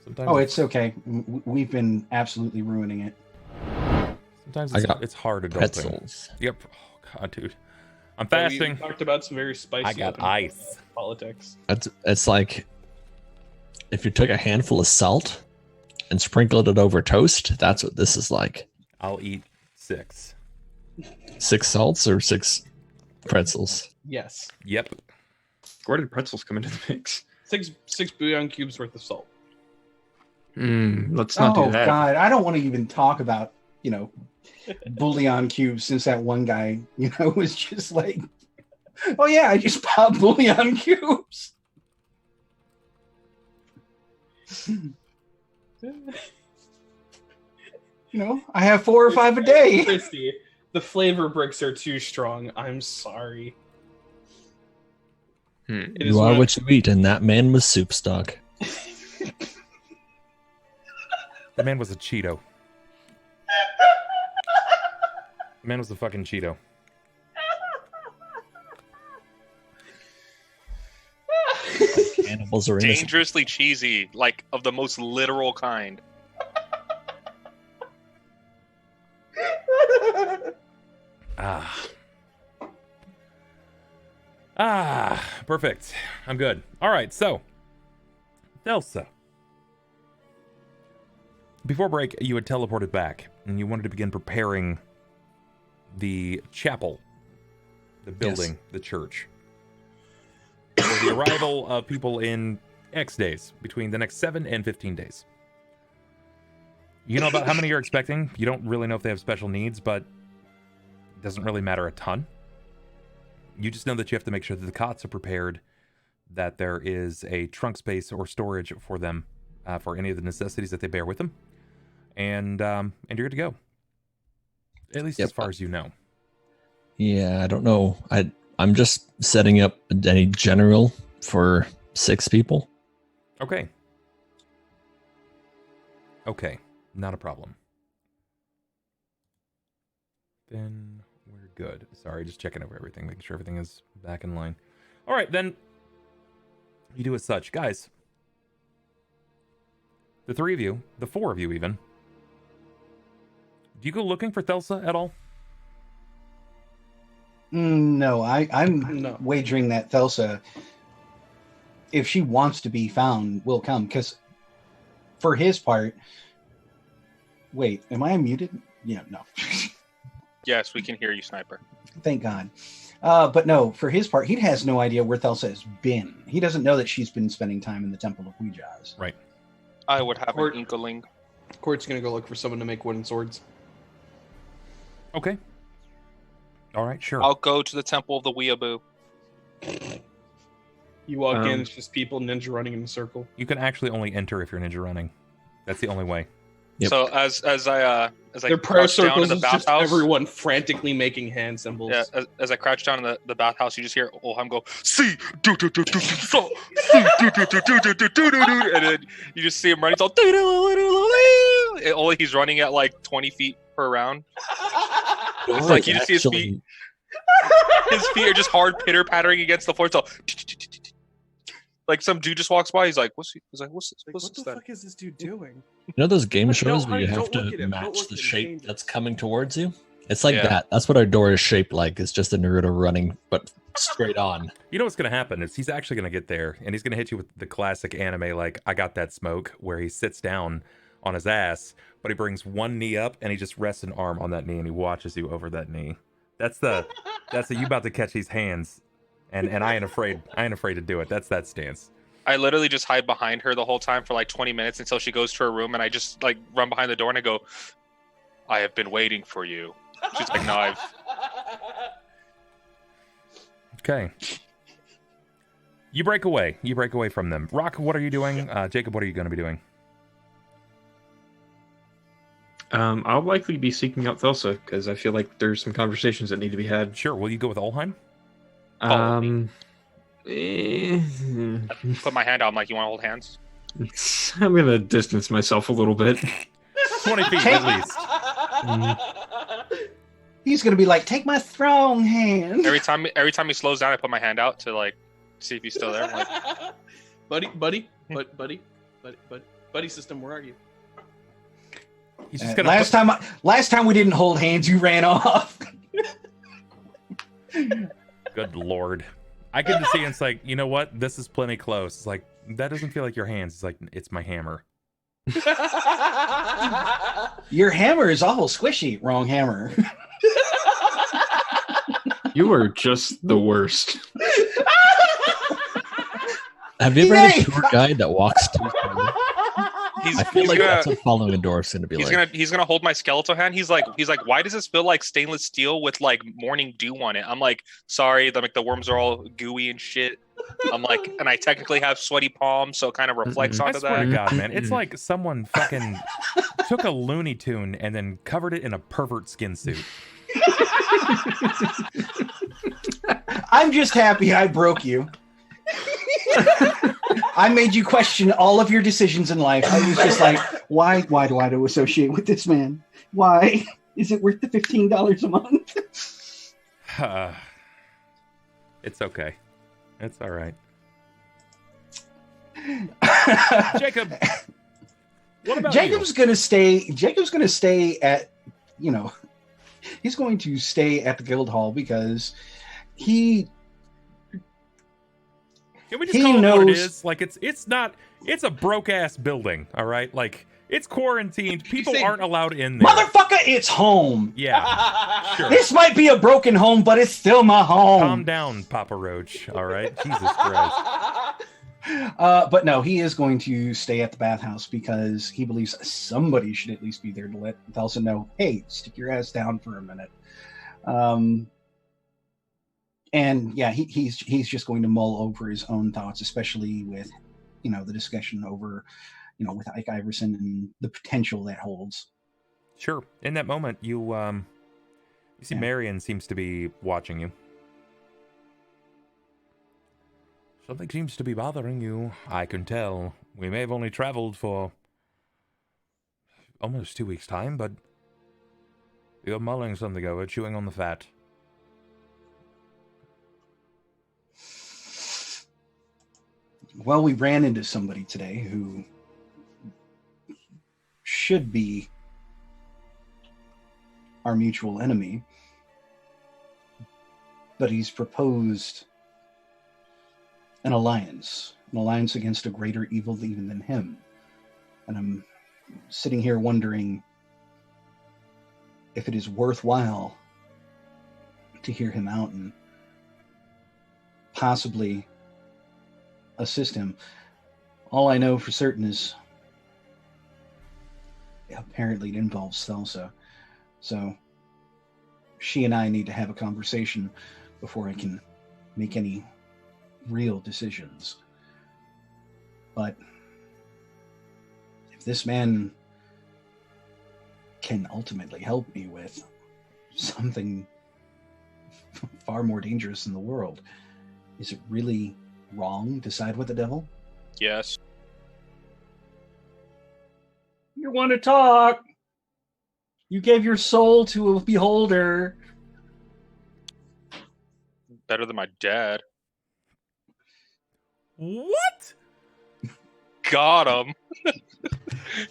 Sometimes it's okay. We've been absolutely ruining it. Sometimes it's hard adulting. Pretzels. Yep. Oh god, dude. I'm fasting. We talked about some very spicy. I got ice. Politics. It's like if you took a handful of salt and sprinkled it over toast. That's what this is like. I'll eat 6. 6 salts or 6 pretzels? Yes. Yep. Where did pretzels come into the mix? 6 bouillon cubes worth of salt. Let's not do that. Oh God, I don't want to even talk about bouillon cubes since that one guy was just like, oh yeah, I just popped bouillon cubes. I have 4 or 5 a day. Christy, the flavor bricks are too strong. I'm sorry. You are what you eat, and that man was soup stock. The man was a Cheeto. The man was a fucking Cheeto. Cannibals are innocent. Dangerously cheesy, like of the most literal kind. Perfect. I'm good. All right, so Thelsa. Before break, you had teleported back, and you wanted to begin preparing the chapel, the building, the church, for the arrival of people in X days, between the next 7 and 15 days. You know about how many you're expecting. You don't really know if they have special needs, but it doesn't really matter a ton. You just know that you have to make sure that the cots are prepared, that there is a trunk space or storage for them, for any of the necessities that they bear with them, and you're good to go. At least as far as you know. Yeah, I don't know. I'm just setting up a general for 6 people. Okay. Okay, not a problem. Then we're good. Sorry, just checking over everything, making sure everything is back in line. All right, then. You do as such. Guys, the 3 of you, the 4 of you even, do you go looking for Thelsa at all? No, I'm wagering that Thelsa, if she wants to be found, will come. Because for his part, wait, am I unmuted? Yeah, no. Yes, we can hear you, Sniper. Thank God. But no, for his part, he has no idea where Thelsa has been. He doesn't know that she's been spending time in the Temple of Ouijas. Right. I would have an inkling. Cort's gonna go look for someone to make wooden swords. Okay. All right, sure. I'll go to the Temple of the Weeaboo. You walk in, it's just people ninja running in a circle. You can actually only enter if you're ninja running. That's the only way. Yep. So as I their prayer circles down in the is just bathhouse, everyone frantically making hand symbols. Yeah, as I crouch down in the bathhouse, you just hear Ulhime go, see, do do do do so, see, do do do do do do do do, and then you just see him running. It's all, only he's running at like 20 feet per round. It's like you just see his feet. His feet are just hard pitter pattering against the floor. It's all, like some dude just walks by. He's like, "What's he?" He's like, "What's what this?" the fuck is this dude doing? You know those game shows where you honey, have don't look to at him. Don't match look the at him. shape Change it. that's coming towards you? It's like that. That's what our door is shaped like. It's just a Naruto running, but straight on. You know what's going to happen is he's actually going to get there, and he's going to hit you with the classic anime, like, I Got That Smoke, where he sits down on his ass, but he brings one knee up, and he just rests an arm on that knee, and he watches you over that knee. That's you about to catch these hands, and I ain't afraid to do it. That's that stance. I literally just hide behind her the whole time for like 20 minutes until she goes to her room, and I just like run behind the door and I go, "I have been waiting for you." She's like, "No, I've." Okay. You break away. You break away from them. Rahk, what are you doing? Jacob, what are you going to be doing? I'll likely be seeking out Thelsa because I feel like there's some conversations that need to be had. Sure. Will you go with Ulhime? Put my hand out. I'm like, "You want to hold hands?" I'm gonna distance myself a little bit. 20 feet at least. He's gonna be like, "Take my strong hand." Every time he slows down, I put my hand out to like see if he's still there. I'm like, buddy. Buddy system, where are you? He's just gonna last time we didn't hold hands, you ran off. Good lord. I can just see it's like, you know what? This is plenty close. It's like, that doesn't feel like your hands. It's like, it's my hammer. Your hammer is awful squishy. Wrong hammer. You are just the worst. Have you ever had a tour guide that walks too slowly? I feel like that's what following a door is going to be like. He's gonna hold my skeletal hand. He's like, why does this feel like stainless steel with like morning dew on it? I'm like, sorry, the worms are all gooey and shit. I'm like, and I technically have sweaty palms, so it kind of reflects onto I swear that. to God, man, it's like someone fucking took a Looney Tune and then covered it in a pervert skin suit. I'm just happy I broke you. I made you question all of your decisions in life. I was just like, why do I associate with this man? Why? Is it worth the $15 a month? It's okay. It's all right. Jacob, what about Jacob's you? gonna stay at, he's going to stay at the guild hall because he Can we just call it what it is? Like, it's a broke ass building, all right? Like, it's quarantined. People aren't allowed in there. Motherfucker, it's home. Yeah, sure. This might be a broken home, but it's still my home. Calm down, Papa Roach, all right? Jesus Christ. But no, he is going to stay at the bathhouse because he believes somebody should at least be there to let Thelsa know, hey, stick your ass down for a minute. And yeah, he's just going to mull over his own thoughts, especially with, the discussion over, with Ike Iverson and the potential that holds. Sure. In that moment, you see Marion seems to be watching you. Something seems to be bothering you. I can tell. We may have only traveled for almost 2 weeks' time, but you're mulling something over, chewing on the fat. Well, we ran into somebody today who should be our mutual enemy, but he's proposed an alliance against a greater evil even than him. And I'm sitting here wondering if it is worthwhile to hear him out and possibly assist him. All I know for certain is apparently it involves Thelsa. So she and I need to have a conversation before I can make any real decisions. But if this man can ultimately help me with something far more dangerous in the world, is it really wrong to side with the devil? Yes. You want to talk? You gave your soul to a beholder. Better than my dad. What? Got him.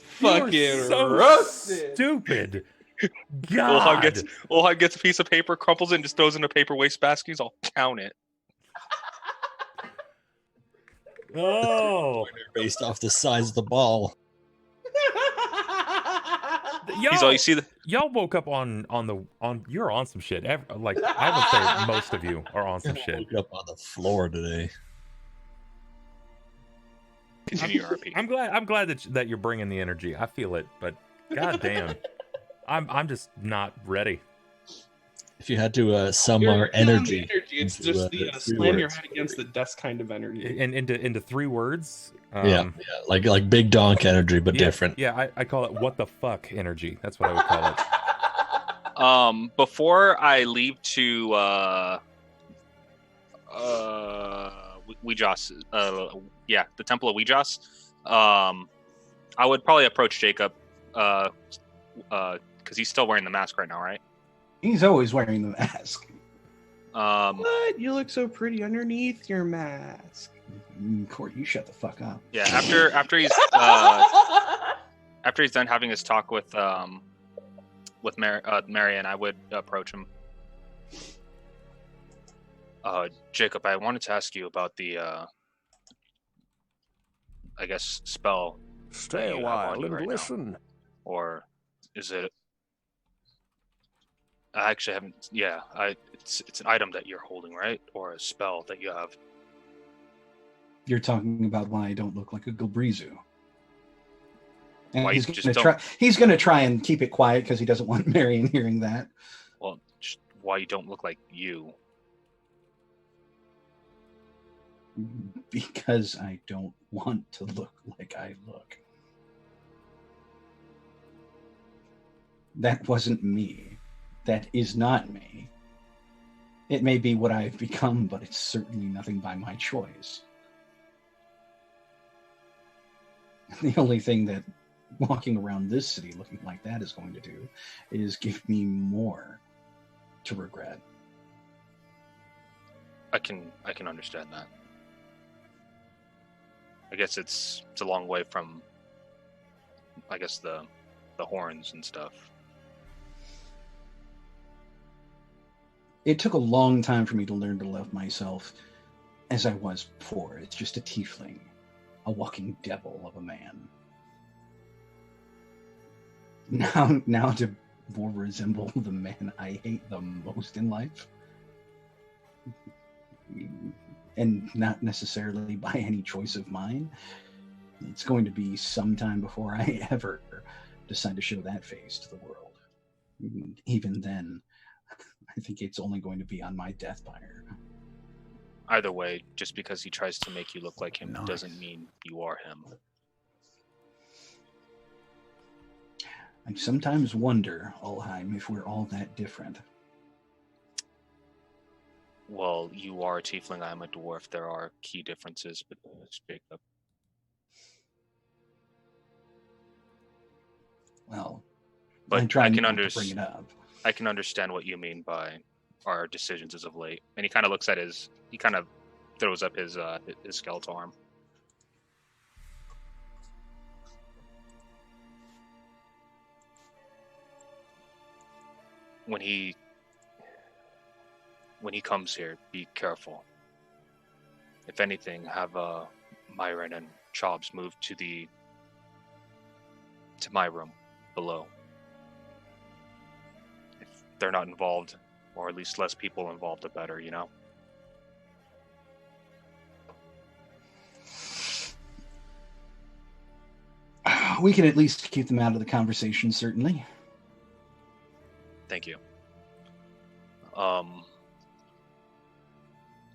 Fucking so roasted. Stupid. God. Ulhime gets a piece of paper, crumples it, and just throws it in a paper wastebasket. He's all, count it. Oh. Based off the size of the ball. He's all, you see the... Y'all woke up on you're on some shit. Like, I would say most of you are on some shit. Woke up on the floor today. Continue RP. I'm glad that you're bringing the energy. I feel it, but goddamn, I'm just not ready. If you had to sum our energy, it's into, just the slam your head against the desk kind of energy. And into 3 words. Yeah, like big donk energy, but different. Yeah, I call it what the fuck energy. That's what I would call it. Before I leave to Weejas, the Temple of Weejas, I would probably approach Jacob, because he's still wearing the mask right now, right? He's always wearing the mask. What? You look so pretty underneath your mask. Cort, you shut the fuck up. Yeah, after he's After he's done having his talk with Marion, I would approach him. Jacob, I wanted to ask you about the, I guess, spell. Stay a while and listen. Now. Or is it? I actually haven't. Yeah, it's an item that you're holding, right? Or a spell that you have. You're talking about why I don't look like a Gilbrizu. And Why he's going to try and keep it quiet because he doesn't want Marion hearing that. Well, why you don't look like you? Because I don't want to look like I look. That wasn't me. That is not me. It may be what I've become, but it's certainly nothing by my choice. The only thing that walking around this city looking like that is going to do is give me more to regret. I can understand that. I guess it's a long way from, I guess, the horns and stuff. It took a long time for me to learn to love myself as I was before. It's just a tiefling, a walking devil of a man. Now to more resemble the man I hate the most in life. And not necessarily by any choice of mine. It's going to be some time before I ever decide to show that face to the world. Even then, I think it's only going to be on my death pyre. Either way, just because he tries to make you look like him doesn't mean you are him. I sometimes wonder, Ulhime, if we're all that different. Well, you are a tiefling, I'm a dwarf. There are key differences between us, Jacob. Well, but I'm trying to bring it up. I can understand what you mean by our decisions as of late. And he kind of looks at he kind of throws up his skeletal arm. When he comes here, be careful. If anything, have Myron and Chobs move to my room below. If they're not involved, or at least less people involved, the better, you know? We can at least keep them out of the conversation, certainly. Thank you.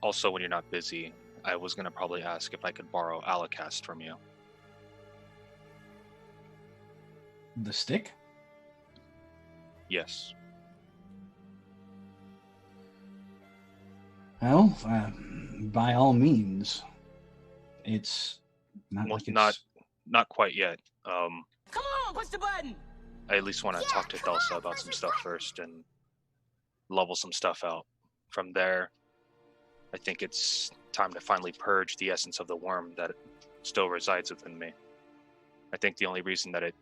Also, when you're not busy, I was going to probably ask if I could borrow Alakast from you. The stick? Yes. Well, by all means. It's not like it's... Not quite yet. Come on, push the button! I at least want to talk to Thelsa about some stuff first and level some stuff out. From there, I think it's time to finally purge the essence of the worm that still resides within me. I think the only reason that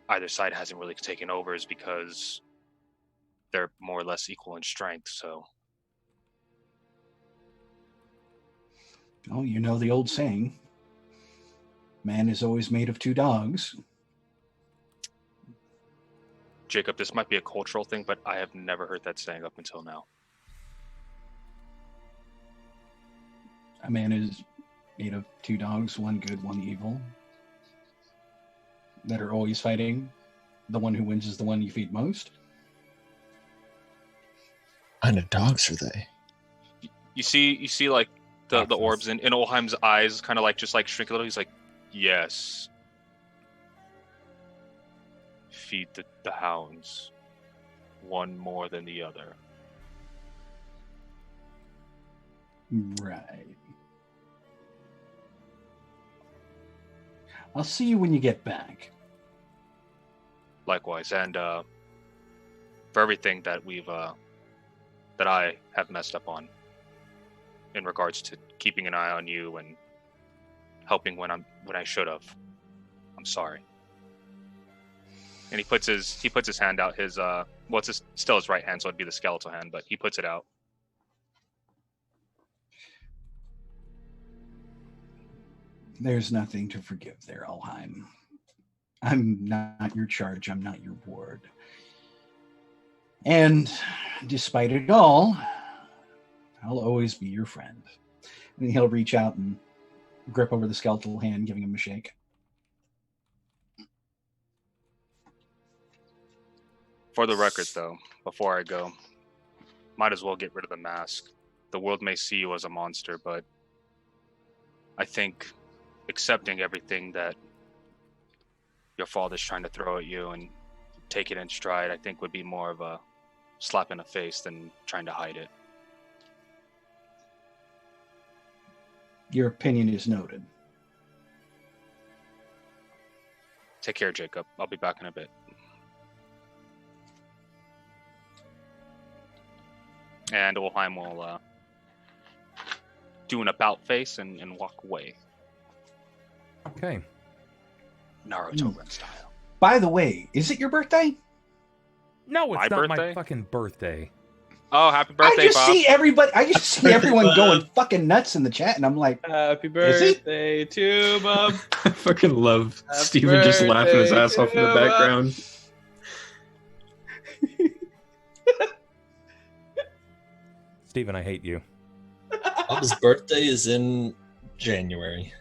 either side hasn't really taken over is because they're more or less equal in strength, so... Oh, you know the old saying, man is always made of two dogs. Jacob, this might be a cultural thing, but I have never heard that saying up until now. A man is made of two dogs, one good, one evil, that are always fighting. The one who wins is the one you feed most. What kind of dogs are they? You see, like the orbs in Ulhime's eyes, kind of like just like shrink a little. He's like, yes. Feed the hounds, one more than the other. Right. I'll see you when you get back. Likewise, and for everything that that I have messed up on, in regards to keeping an eye on you and helping when I should have, I'm sorry. And he puts his hand out. His still his right hand, so it'd be the skeletal hand, but he puts it out. There's nothing to forgive there, Ulhime. I'm not your charge. I'm not your ward. And despite it all, I'll always be your friend. And he'll reach out and grip over the skeletal hand, giving him a shake. For the record, though, before I go, might as well get rid of the mask. The world may see you as a monster, but I think accepting everything that your father's trying to throw at you and take it in stride, I think would be more of a slap in the face than trying to hide it. Your opinion is noted. Take care, Jacob. I'll be back in a bit. And Ulhime will do an about face and walk away. Okay. Naruto Ren style. By the way, is it your birthday? No, it's My not birthday? my fucking birthday. Oh, happy birthday, I just Bob. see everybody. I just see everyone going fucking nuts in the chat, and I'm like, Happy Is it? birthday to Bob. I fucking love Happy Steven just laughing his birthday ass off in the to background. Steven, I hate you. Bob's birthday is in January.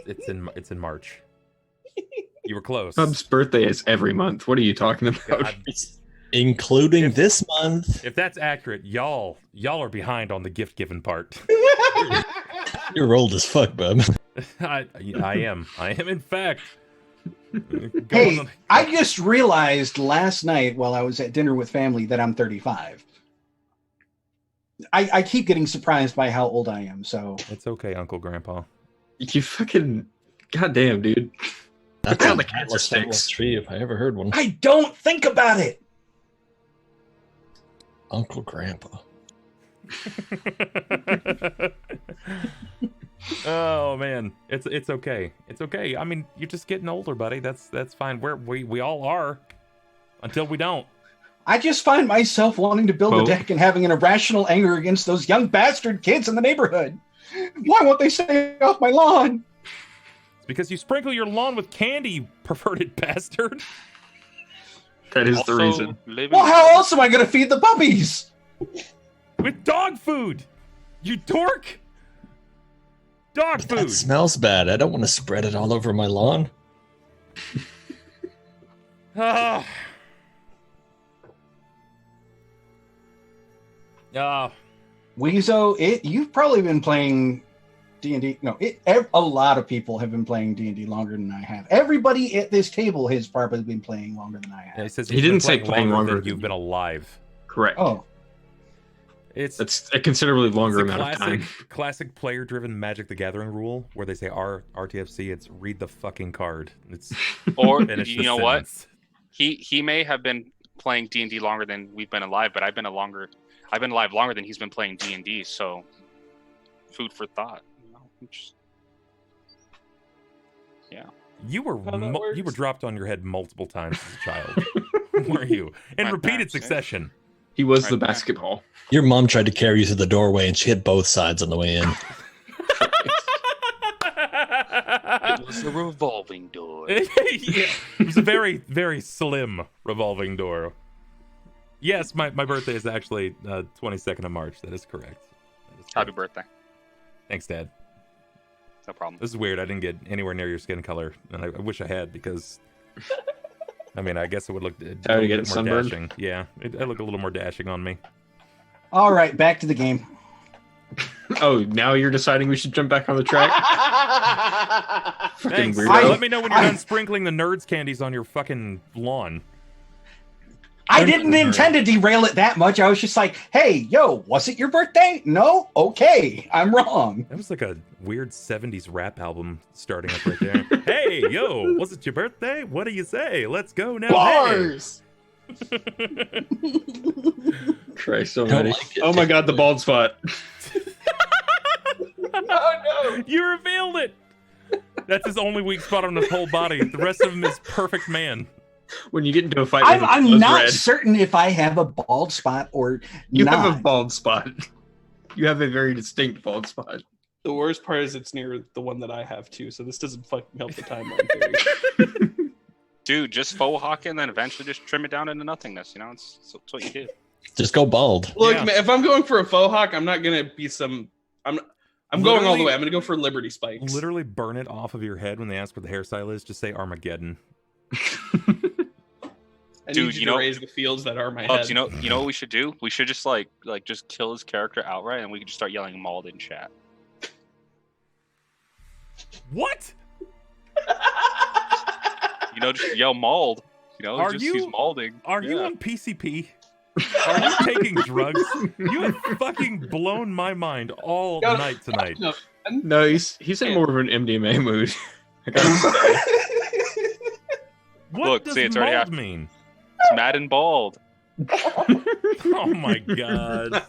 It's in March. You were close. Bub's birthday is every month. What are you talking about? God, It's including this month. if that's accurate, y'all are behind on the gift giving part. You're old as fuck, Bub. I am in fact. hey, I just realized last night while I was at dinner with family that I'm 35. I keep getting surprised by how old I am, so It's okay, Uncle Grandpa. You fucking goddamn, dude. That's how a the cancer sticks. tree if I ever heard one. I don't think about it. Uncle Grandpa. Oh man, it's okay. It's okay. I mean, you're just getting older, buddy. That's fine. We all are until we don't. I just find myself wanting to build a Well- deck and having an irrational anger against those young bastard kids in the neighborhood. Why won't they stay off my lawn? It's because you sprinkle your lawn with candy, you perverted bastard. That is Also, the reason. living- Well, how else am I going to feed the puppies? With dog food. You dork. Dog That food. smells bad. I don't want to spread it all over my lawn. Ah. Ah. Weezo, you've probably been playing D&D. No, a lot of people have been playing D&D longer than I have. Everybody at this table has probably been playing longer than I Yeah, have. he says He he's didn't been say playing playing longer than than you've you. been alive. Correct. Oh, It's That's a considerably longer it's a amount of time. classic player-driven Magic the Gathering rule where they say RTFC. It's read the fucking card. It's Or finish you the know what? sentence. He may have been playing D&D longer than we've been alive, but I've been alive longer than he's been playing D&D. So, food for thought. You know? Yeah. You were How that works. you were dropped on your head multiple times as a child, were you? In My repeated parents, yeah. success. He was the Right. basketball. Your mom tried to carry you through the doorway and she hit both sides on the way in. It was a revolving door. Yeah, it was a very, very slim revolving door. Yes, my birthday is actually 22nd of March. That is correct. Happy birthday. Thanks, Dad. No problem. This is weird. I didn't get anywhere near your skin color, and I wish I had because. I mean, I guess it would look a Tired of little getting bit more sunburned? dashing. Yeah, it look a little more dashing on me. all right, back to the game. Oh, now you're deciding we should jump back on the track? Fucking Thanks. weirdo. Let me know when you're done sprinkling the nerds candies on your fucking lawn. I didn't intend to derail it that much. I was just like, hey, yo, was it your birthday? No? Okay, I'm wrong. That was like a weird 70s rap album starting up right there. Hey, yo, was it your birthday? What do you say? Let's go now. Bars. Christ Don't almighty. like it. Oh my god, the bald spot. Hey. You revealed it. That's his only weak spot on his whole body. The rest of him is perfect man. When you get into a fight, I'm not certain if I have a bald spot or you not. have a bald spot. You have a very distinct bald spot. The worst part is it's near the one that I have too, so this doesn't fucking help the timeline theory. Dude, just faux hawk it and then eventually just trim it down into nothingness. You know, it's what you do. Just go bald. Look, man, if I'm going for a faux hawk, I'm not gonna be some. I'm going all the way. I'm gonna go for Liberty Spikes. Literally burn it off of your head when they ask what the hairstyle is. Just say Armageddon. Dude, you know, raise the fields that are my head. You know what we should do? We should just like just kill his character outright, and we can just start yelling mauled in chat. What? You know, just yell mauled. You know, he's maulding. Are you on PCP? Are you taking drugs? You have fucking blown my mind all night tonight. No, he's in more of an MDMA mood. I gotta say. What does it's mauled mean? It's mad and bald. Oh my god.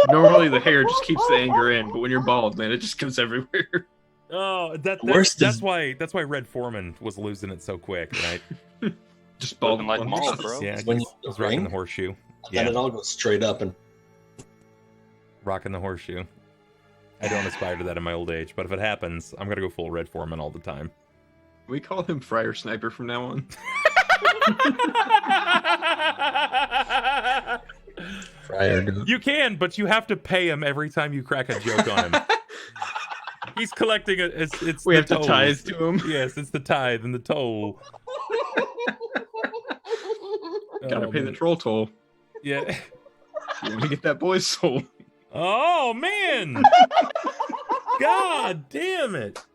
Normally the hair just keeps the anger in, but when you're bald, man, it just goes everywhere. Oh, that's why Red Foreman was losing it so quick, right? Just bald like mauled, bro. Yeah, When he's rocking the horseshoe. Then it all goes straight up and rocking the horseshoe. I don't aspire to that in my old age, but if it happens, I'm gonna go full Red Foreman all the time. We call him Friar Sniper from now on. Friar Goat. You can, but you have to pay him every time you crack a joke on him. He's collecting it. It's we the have to tithe to him. Yes, it's the tithe and the toll. Gotta pay the troll toll. Yeah. You want to get that boy's soul. Oh man! God damn it!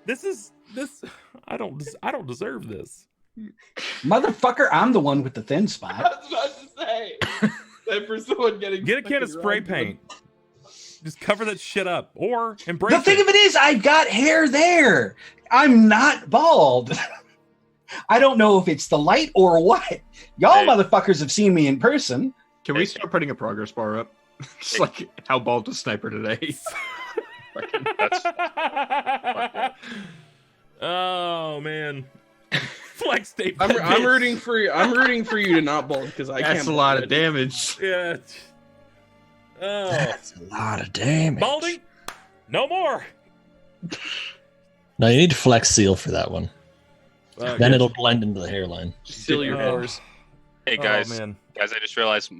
This. I don't deserve this. Motherfucker, I'm the one with the thin spot. I was about to say. That for someone getting Get a can of spray paint. Just cover that shit up, or embrace The thing of it is, I've got hair there. I'm not bald. I don't know if it's the light or what. Y'all motherfuckers have seen me in person. Can we start putting a progress bar up? Just like how bald was Sniper today. Oh man. Flex tape. I'm rooting for you. I'm rooting for you to not bald because I can't. That's a lot of damage. Yeah. Oh. That's a lot of damage. Balding? No more. No, you need to flex seal for that one. Okay. Then it'll blend into the hairline. Seal your pores. Hey guys, Oh, man. I just realized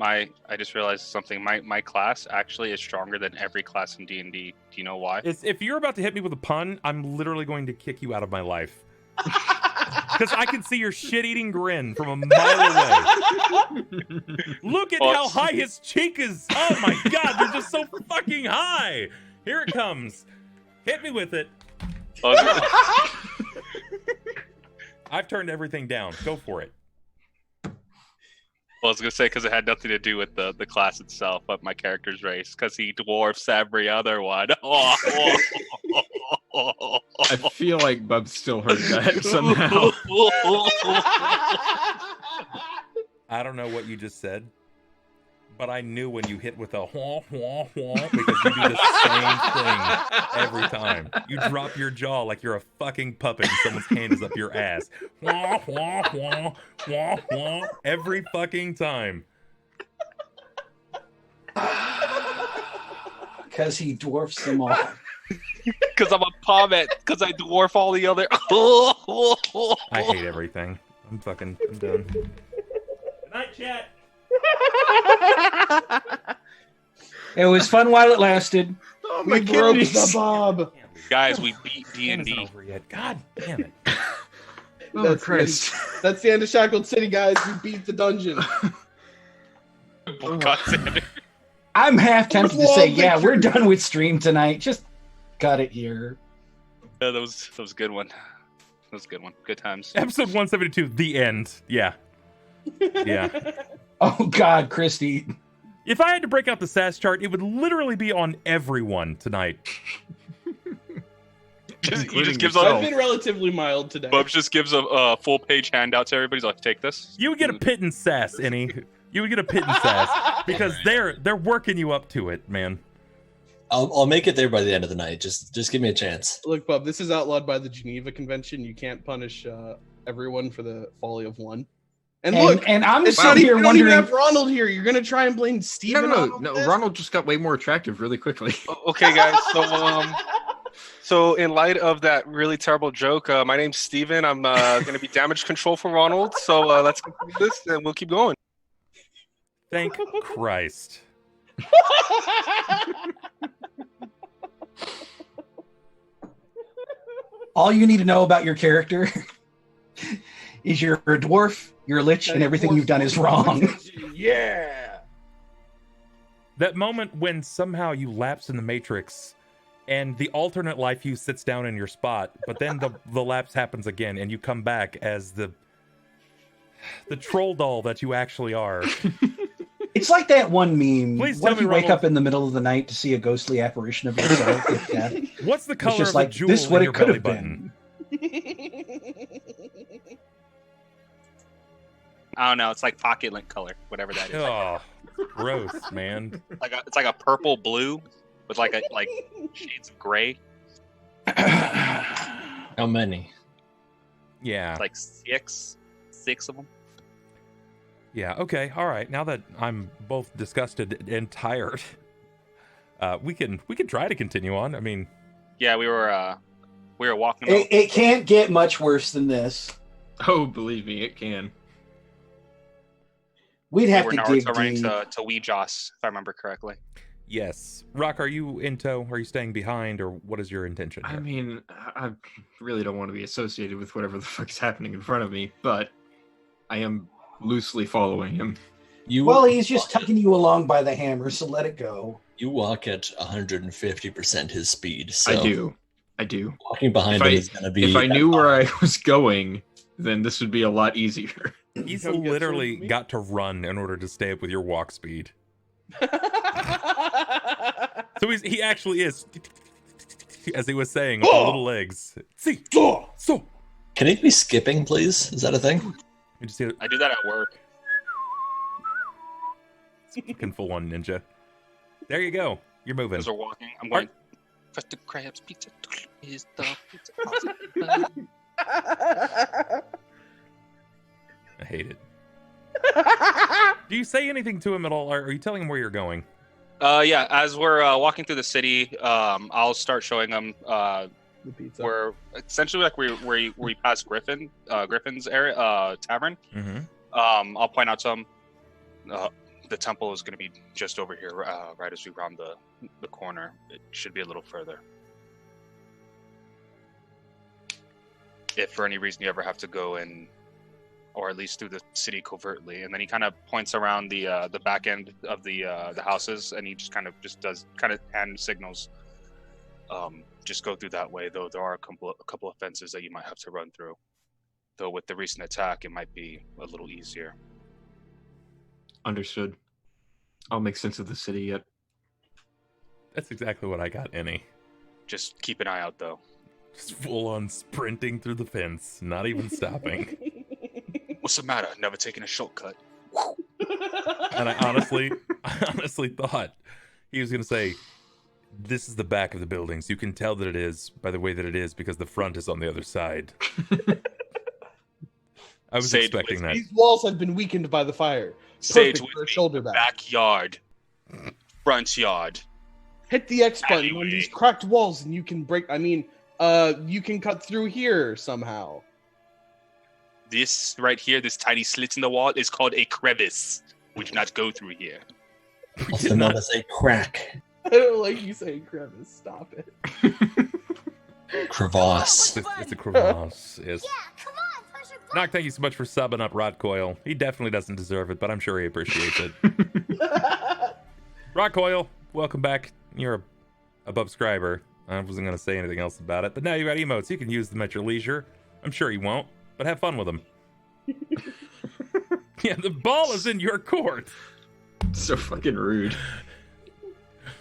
something. My class actually is stronger than every class in D&D. Do you know why? If you're about to hit me with a pun, I'm literally going to kick you out of my life. Because I can see your shit-eating grin from a mile away. Look at how high his cheek is. Oh my god, they're just so fucking high. Here it comes. Hit me with it. I've turned everything down. Go for it. Well, I was gonna say because it had nothing to do with the class itself, but my character's race, because he dwarfs every other one. I feel like Bub still heard that somehow. I don't know what you just said, but I knew when you hit with a wah, wah, wah, because you do the same thing every time. You drop your jaw like you're a fucking puppet and someone's hand is up your ass. Wah, wah, wah, wah, wah, every fucking time. Because he dwarfs them all. Because I'm a pommet. Because I dwarf all the other. I hate everything. I'm done. Good night, chat. It was fun while it lasted. Oh, We broke the bob. Guys, we beat Isn't D&D. over yet. God damn it. Oh, Chris. That's the end of Shackled City, guys. We beat the dungeon. God, Xander. I'm half tempted to say, yeah, we're done with stream tonight. Just cut it here. Yeah, that was a good one. That was a good one. Good times. Episode 172, the end. Yeah. Yeah. Oh, God, Christy. If I had to break out the SAS chart, it would literally be on everyone tonight. He just gives I've a been relatively mild today. Bubs just gives a full page handout to everybody. He's like, take this. You would get a pit and sass, Innie. You would get a pit and sass because they're working you up to it, man. I'll make it there by the end of the night. Just give me a chance. Look, Bub, this is outlawed by the Geneva Convention. You can't punish everyone for the folly of one. And look, and I'm it's sitting not here even, wondering. have Ronald here. You're gonna try and blame Steven No. Ronald just got way more attractive really quickly. Okay, guys. So in light of that really terrible joke, my name's Steven. I'm gonna be damage control for Ronald. So let's complete this, and we'll keep going. Thank Christ. All you need to know about your character is you're a dwarf, you're a lich, and everything you've done is wrong. Yeah. That moment when somehow you lapse in the Matrix and the alternate life you sits down in your spot, but then the lapse happens again and you come back as the troll doll that you actually are. It's like that one meme. Please what tell if me, you wake Ronald, up in the middle of the night to see a ghostly apparition of yourself? what's the color just of like, the jewel this is what in it your could belly have button? I don't know. It's like pocket link color, whatever that is. Oh, gross, man. It's like a purple blue with like shades of gray. How many? Yeah. Like six of them. Yeah, okay, all right. Now that I'm both disgusted and tired, we can try to continue on. I mean, yeah, we were walking. It can't get much worse than this. Oh, believe me, it can. We'd have we're to now dig running deep. to Weejoss, if I remember correctly. yes. Rahk, are you in tow? Are you staying behind, or what is your intention here? I mean, I really don't want to be associated with whatever the fuck is happening in front of me, but I am loosely following him. Well, he's just tugging you along by the hammer, so let it go. You walk at 150% his speed. So I do. Walking behind him is going to be... If I knew where I was going, then this would be a lot easier. He's literally got to run in order to stay up with your walk speed. So he actually is, as he was saying, with the little legs. See, so. Can it be skipping, please? Is that a thing? I do that at work. It's fucking full on ninja. There you go. You're moving. As we're walking, I'm going. Custard crabs pizza is the pizza. I hate it. Do you say anything to him at all? Or are you telling him where you're going? Yeah. As we're walking through the city, I'll start showing him The pizza. we're essentially like we pass Griffin's area tavern. Mm-hmm. I'll point out to him. The temple is going to be just over here, right as we round the corner. It should be a little further. If for any reason you ever have to go in, or at least through the city covertly, and then he kind of points around the back end of the houses, and he just does hand signals. Just go through that way, though there are a couple of fences that you might have to run through. Though with the recent attack, it might be a little easier. Understood. I'll make sense of the city yet. That's exactly what I got, Annie. Just keep an eye out, though. Just full on sprinting through the fence, not even stopping. What's the matter? Never taking a shortcut. And I honestly thought he was going to say, this is the back of the building, so you can tell that it is by the way that it is because the front is on the other side. I was expecting that. These walls have been weakened by the fire. Sage Perfect with for a me. shoulder back. Backyard. Front yard. Hit the X button on Alleyway. these cracked walls, and you can break. I mean, you can cut through here somehow. This right here, this tiny slit in the wall, is called a crevice. We do not go through here. Also known as a crack. I don't like you saying crevice. Stop it. Crevasse. It's a crevasse. Yes. Yeah, come on, push your Knock, thank you so much for subbing up Rod Coil. He definitely doesn't deserve it, but I'm sure he appreciates it. Rod Coil, welcome back. You're a subscriber. I wasn't going to say anything else about it, but now you got emotes. You can use them at your leisure. I'm sure you won't, but have fun with them. Yeah, the ball is in your court. So fucking rude.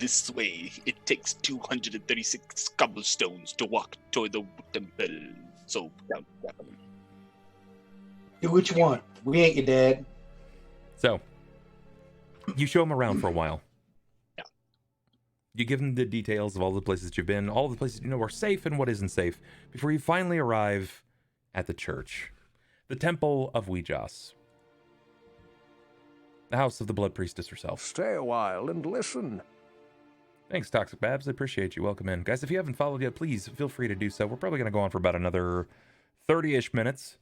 This way, it takes 236 cobblestones to walk toward the temple. So, Do what you want. We ain't your dad. So, you show him around for a while. Yeah. You give them the details of all the places you've been, all the places you know are safe and what isn't safe, before you finally arrive at the church. The Temple of Ouijas. The house of the Blood Priestess herself. Stay a while and listen. Thanks, Toxic Babs. I appreciate you. Welcome in. Guys, if you haven't followed yet, please feel free to do so. We're probably going to go on for about another 30-ish minutes.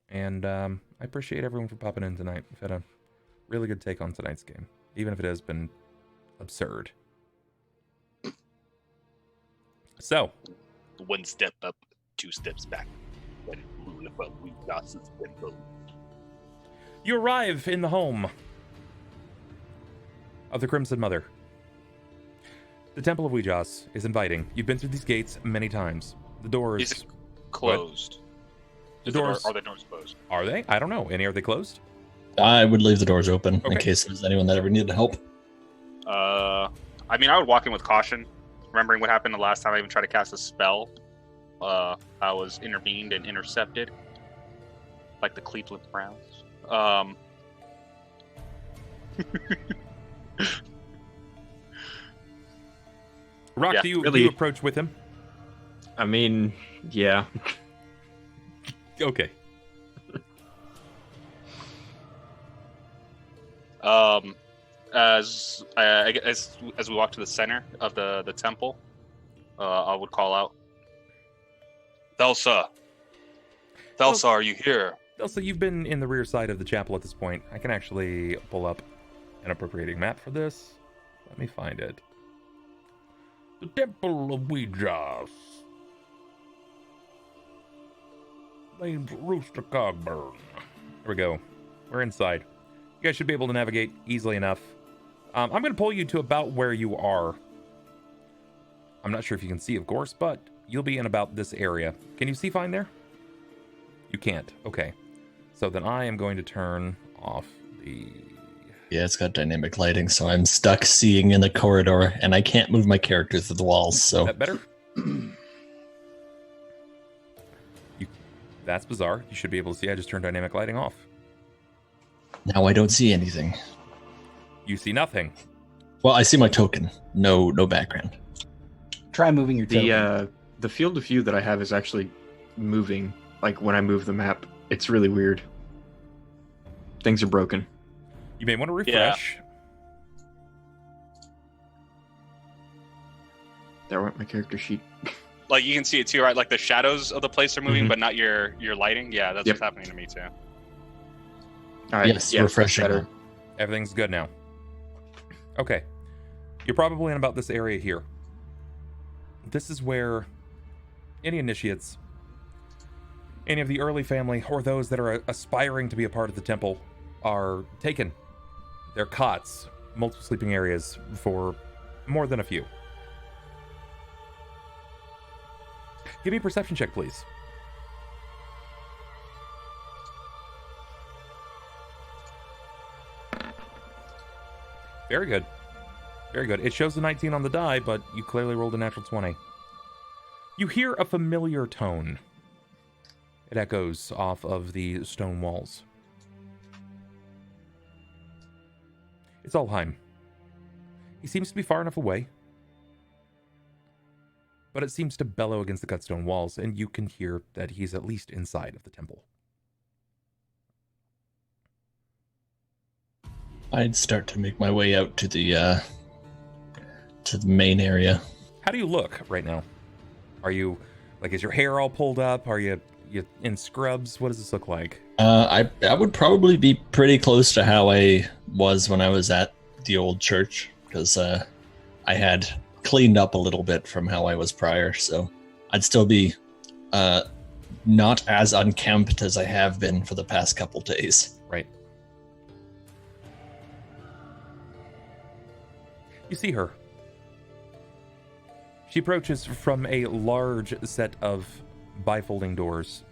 And I appreciate everyone for popping in tonight. We've had a really good take on tonight's game, even if it has been absurd. So. 1 step up, 2 steps back. You arrive in the home of the Crimson Mother. The Temple of Ouijas is inviting. You've been through these gates many times. The doors... Is it closed? The doors... Are the doors closed? Are they? I don't know. Are they closed? I would leave the doors open in Okay. case there's anyone that ever needed help. I mean, I would walk in with caution, remembering what happened the last time I even tried to cast a spell. I was intervened and intercepted, like the Cleveland Browns. Rahk, Yeah, do you really- approach with him? I mean, yeah. Okay. As we walk to the center of the temple, I would call out, Thelsa, are you here? Also, you've been in the rear side of the chapel at this point. I can actually pull up an appropriating map for this. Let me find it. The Temple of Ouijas. Named Rooster Cogburn. There we go. We're inside. You guys should be able to navigate easily enough. I'm going to pull you to about where you are. I'm not sure if you can see, of course, but you'll be in about this area. Can you see fine there? You can't. Okay. So then I am going to turn off the... Yeah, it's got dynamic lighting, so I'm stuck seeing in the corridor, and I can't move my character through the walls, so... Is that better? That's bizarre. You should be able to see. I just turned dynamic lighting off. Now I don't see anything. You see nothing. Well, I see my token. No background. Try moving your token. The field of view that I have is actually moving. Like when I move the map, it's really weird. Things are broken. You may want to refresh. There went my character sheet. Like you can see it too, right? Like the shadows of the place are moving, Mhm. but not your lighting. Yeah, that's Yep. what's happening to me too. All right. Yes, yeah, refreshing. better. Everything's good now. Okay. You're probably in about this area here. This is where any initiates, any of the early family, or those that are aspiring to be a part of the temple are taken. Their cots, multiple sleeping areas for more than a few. Give me a perception check, please. Very good. Very good. It shows the 19 on the die, but you clearly rolled a natural 20. You hear a familiar tone. It echoes off of the stone walls. It's Ulhime. He seems to be far enough away, but it seems to bellow against the cut stone walls, and you can hear that he's at least inside of the temple. I'd start to make my way out to the main area. How do you look right now? Are you, like, is your hair all pulled up? Are you in scrubs? What does this look like? I would probably be pretty close to how I was when I was at the old church, because I had cleaned up a little bit from how I was prior, so I'd still be not as unkempt as I have been for the past couple days. Right. You see her. She approaches from a large set of bifolding doors.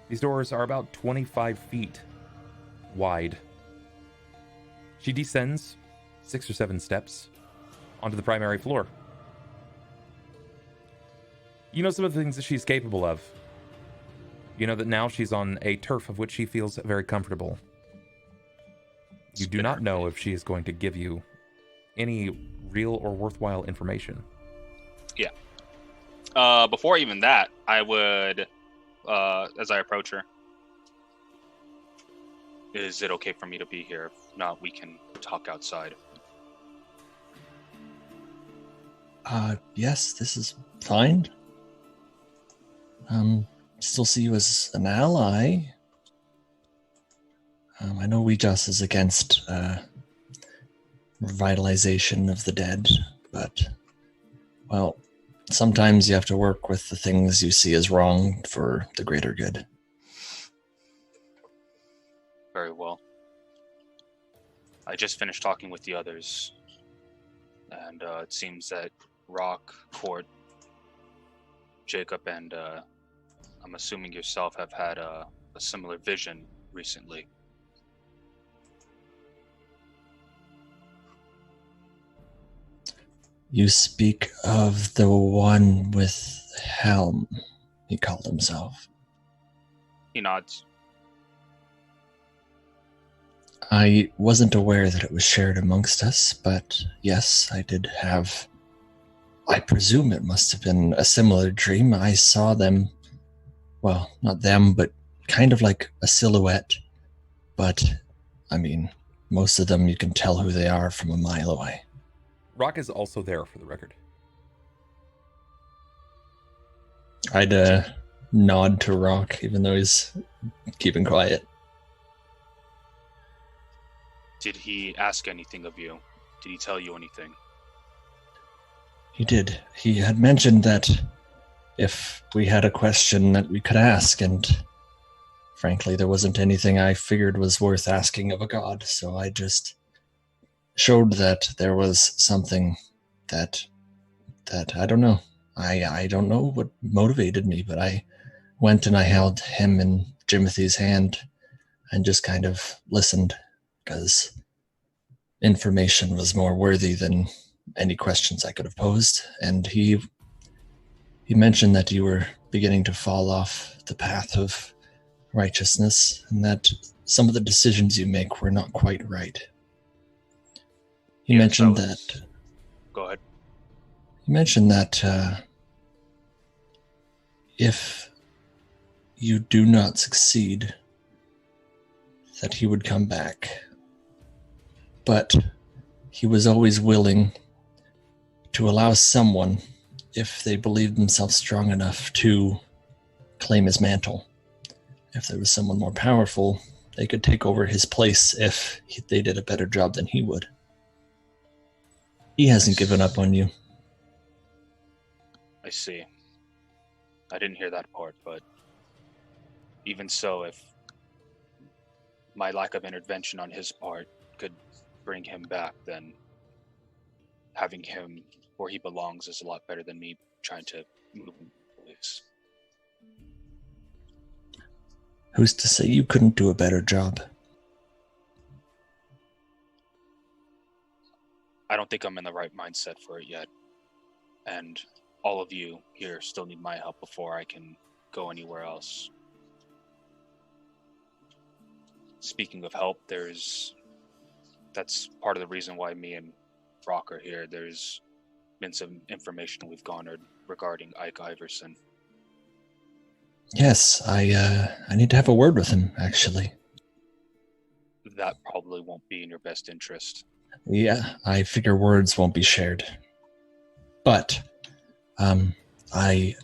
These doors are about 25 feet wide. She descends 6 or 7 steps onto the primary floor. You know some of the things that she's capable of. You know that now she's on a turf of which she feels very comfortable. You do not know if she is going to give you any real or worthwhile information. Yeah. Before even that, I would, as I approach her, is it okay for me to be here? If not, we can talk outside. Yes, this is fine. Still see you as an ally. I know Ouijas is against revitalization of the dead, but, well, sometimes you have to work with the things you see as wrong for the greater good. Very well. I just finished talking with the others, and it seems that Rahk, Cort, Jakob, and I'm assuming yourself have had a similar vision recently. You speak of the one with Helm, he called himself. He nods. I wasn't aware that it was shared amongst us, but yes, I did have... I presume it must have been a similar dream. I saw them, well, not them, but kind of like a silhouette. But, I mean, most of them you can tell who they are from a mile away. Rahk is also there, for the record. I'd nod to Rahk, even though he's keeping quiet. Did he ask anything of you? Did he tell you anything? He did. He had mentioned that if we had a question that we could ask, and frankly, there wasn't anything I figured was worth asking of a god, so I just showed that there was something that I don't know. I don't know what motivated me, but I went and I held him and Jimothy's hand and just kind of listened, because information was more worthy than any questions I could have posed. And he mentioned that you were beginning to fall off the path of righteousness, and that some of the decisions you make were not quite right. He mentioned that... Go ahead. He mentioned that if you do not succeed, that he would come back. But he was always willing to allow someone, if they believed themselves strong enough, to claim his mantle. If there was someone more powerful, they could take over his place if they did a better job than he would. He hasn't given up on you. I see. I didn't hear that part, but even so, if my lack of intervention on his part could bring him back, then having him where he belongs is a lot better than me trying to move him loose. Who's to say you couldn't do a better job? I don't think I'm in the right mindset for it yet. And all of you here still need my help before I can go anywhere else. Speaking of help, that's part of the reason why me and Rahk are here. There's been some information we've garnered regarding Ike Iverson. Yes, I need to have a word with him, actually. That probably won't be in your best interest. Yeah, I figure words won't be shared. But, I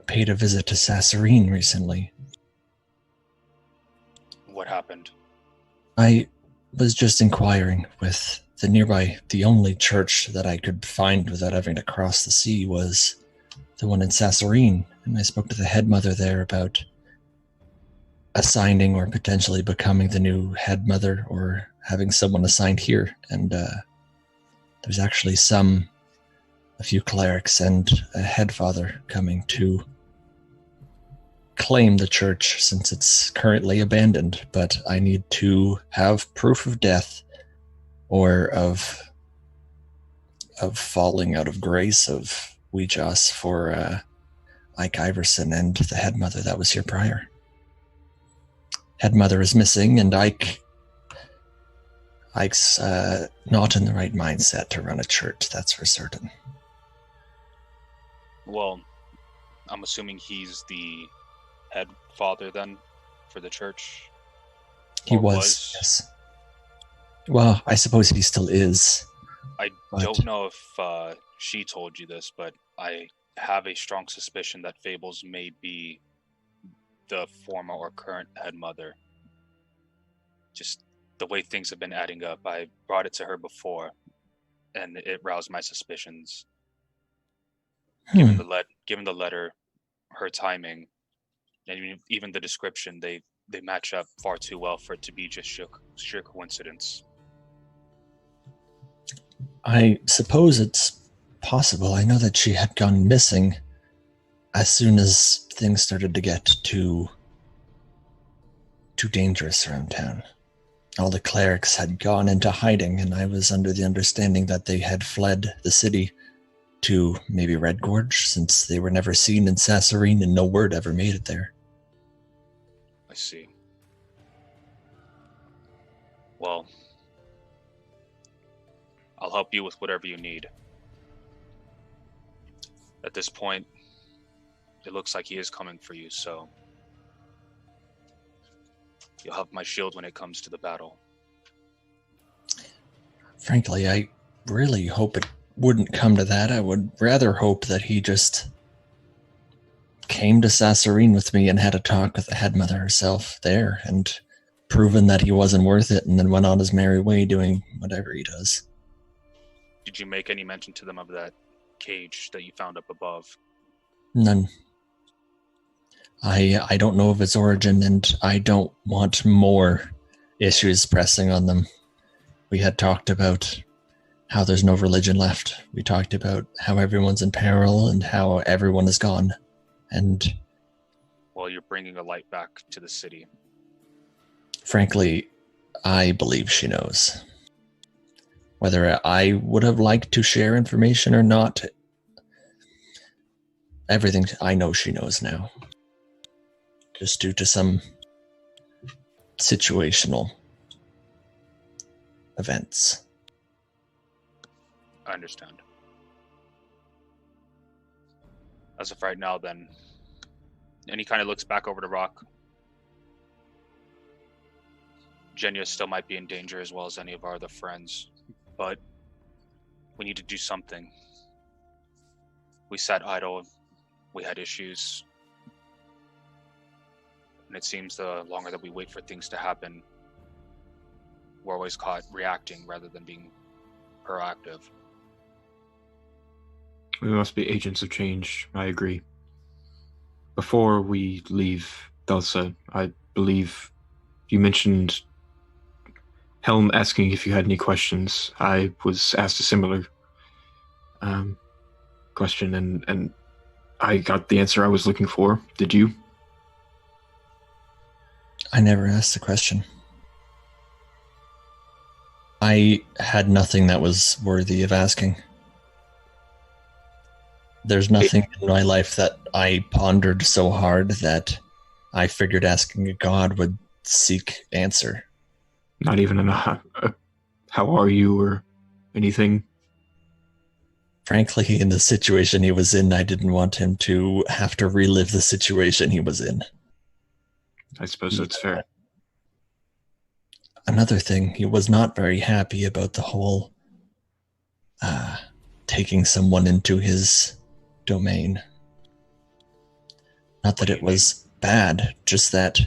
paid a visit to Sasserine recently. What happened? I was just inquiring with the only church that I could find without having to cross the sea was the one in Sasserine, and I spoke to the head mother there about assigning or potentially becoming the new head mother or having someone assigned here. And there's actually a few clerics and a head father coming to claim the church since it's currently abandoned, but I need to have proof of death or of falling out of grace of Ouijas for Ike Iverson and the head mother that was here prior. Head mother is missing, and Ike Ike's not in the right mindset to run a church, that's for certain. Well, I'm assuming he's the head father then for the church? He was, yes. Well, I suppose he still is. I don't know if she told you this, but I have a strong suspicion that Fables may be the former or current head mother. Just the way things have been adding up. I brought it to her before, and it roused my suspicions. Given the letter, her timing, and even the description, they match up far too well for it to be just sheer coincidence. I suppose it's possible. I know that she had gone missing as soon as things started to get too dangerous around town. All the clerics had gone into hiding, and I was under the understanding that they had fled the city to maybe Red Gorge, since they were never seen in Sasserine and no word ever made it there. I see. Well, I'll help you with whatever you need. At this point, it looks like he is coming for you, so you'll have my shield when it comes to the battle. Frankly, I really hope it wouldn't come to that. I would rather hope that he just came to Sasserine with me and had a talk with the headmother herself there and proven that he wasn't worth it, and then went on his merry way doing whatever he does. Did you make any mention to them of that cage that you found up above? None. I don't know of its origin, and I don't want more issues pressing on them. We had talked about how there's no religion left. We talked about how everyone's in peril and how everyone is gone. And well, you're bringing a light back to the city. Frankly, I believe she knows. Whether I would have liked to share information or not, everything I know she knows now. Just due to some situational events. I understand. As of right now, then, and he kind of looks back over to Rahk. Genya still might be in danger as well as any of our other friends, but we need to do something. We sat idle, we had issues, and it seems the longer that we wait for things to happen, we're always caught reacting rather than being proactive. We must be agents of change, I agree. Before we leave Thelsa, I believe you mentioned Helm asking if you had any questions. I was asked a similar question, and I got the answer I was looking for. Did you? I never asked the question. I had nothing that was worthy of asking. There's nothing in my life that I pondered so hard that I figured asking a god would seek answer. Not even how are you or anything? Frankly, in the situation he was in, I didn't want him to have to relive the situation he was in. I suppose that's fair. Another thing, he was not very happy about the whole taking someone into his domain. Not that it was bad, just that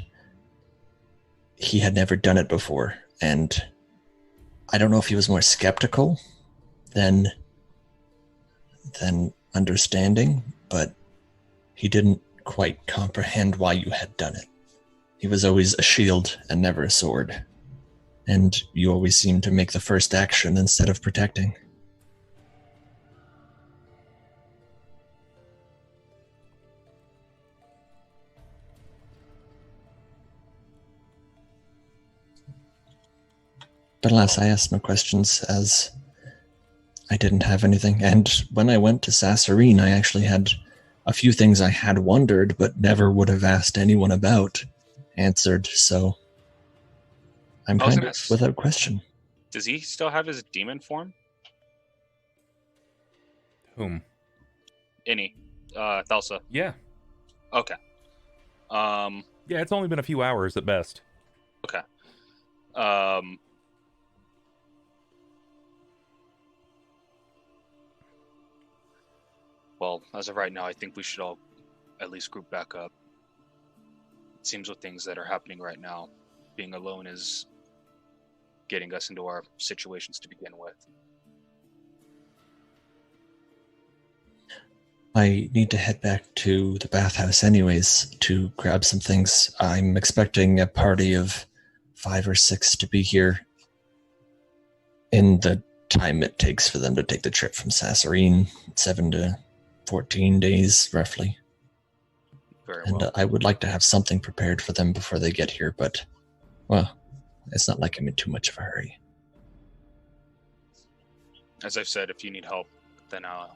he had never done it before, and I don't know if he was more skeptical than understanding, but he didn't quite comprehend why you had done it. He was always a shield and never a sword, and you always seemed to make the first action instead of protecting. But alas, I asked no questions, as I didn't have anything. And when I went to Sasserine, I actually had a few things I had wondered, but never would have asked anyone about, answered. So I'm kind of without question. Does he still have his demon form? Whom? Thelsa. Yeah. Okay. Yeah, it's only been a few hours at best. Okay. Well, as of right now, I think we should all at least group back up. It seems with things that are happening right now, being alone is getting us into our situations to begin with. I need to head back to the bathhouse anyways to grab some things. I'm expecting a party of 5 or 6 to be here in the time it takes for them to take the trip from Sasserine, 7 to 14 days, roughly. Very And well. I would like to have something prepared for them before they get here, but, well, it's not like I'm in too much of a hurry. As I've said, if you need help, then I'll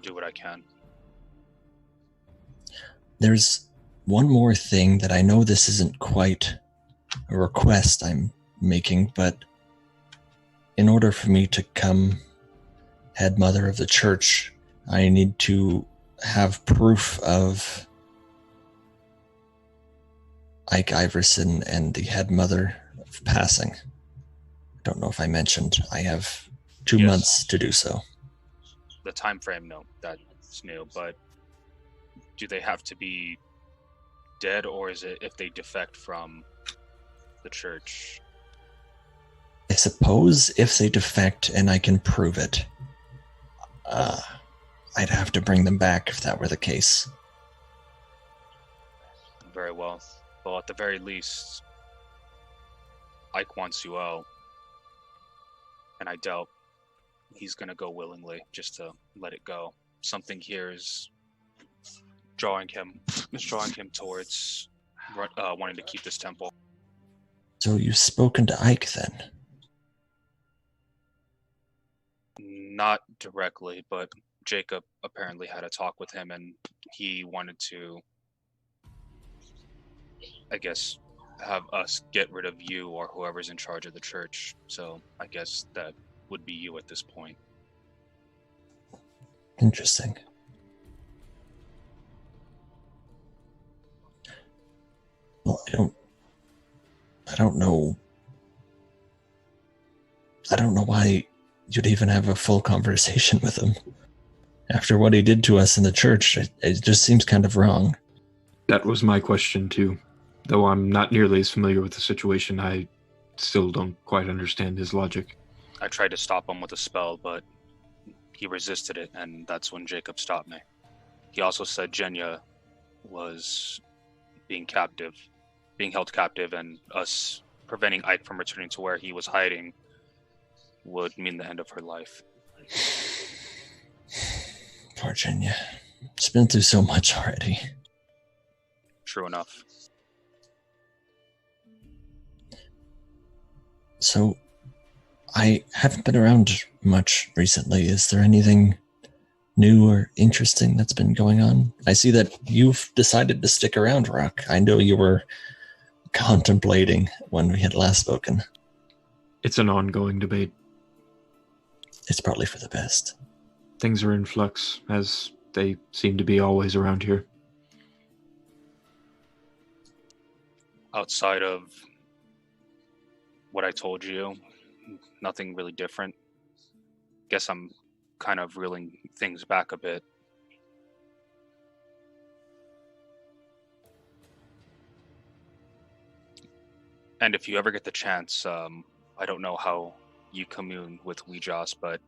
do what I can. There's one more thing that I know this isn't quite a request I'm making, but in order for me to come head mother of the church, I need to have proof of Ike Iverson and the head mother of passing. I don't know if I mentioned I have 2 months to do so. The time frame, no, that's new, but do they have to be dead, or is it if they defect from the church? I suppose if they defect and I can prove it, I'd have to bring them back if that were the case. Very well. Well, at the very least, Ike wants you out, and I doubt he's going to go willingly just to let it go. Something here is drawing him towards wanting to keep this temple. So you've spoken to Ike then? Not directly, but Jakob apparently had a talk with him, and he wanted to, I guess, have us get rid of you or whoever's in charge of the church. So I guess that would be you at this point. Interesting. Well, I don't know why you'd even have a full conversation with him. After what he did to us in the church, it just seems kind of wrong. That was my question too. Though I'm not nearly as familiar with the situation, I still don't quite understand his logic. I tried to stop him with a spell, but he resisted it, and that's when Jakob stopped me. He also said Jenya was being held captive, and us preventing Ike from returning to where he was hiding would mean the end of her life. Poor Jenya. She's been through so much already. True enough. So, I haven't been around much recently. Is there anything new or interesting that's been going on? I see that you've decided to stick around, Rahk. I know you were contemplating when we had last spoken. It's an ongoing debate. It's probably for the best. Things are in flux, as they seem to be always around here. Outside of what I told you, nothing really different. Guess I'm kind of reeling things back a bit. And if you ever get the chance, I don't know how you commune with Weejoss, but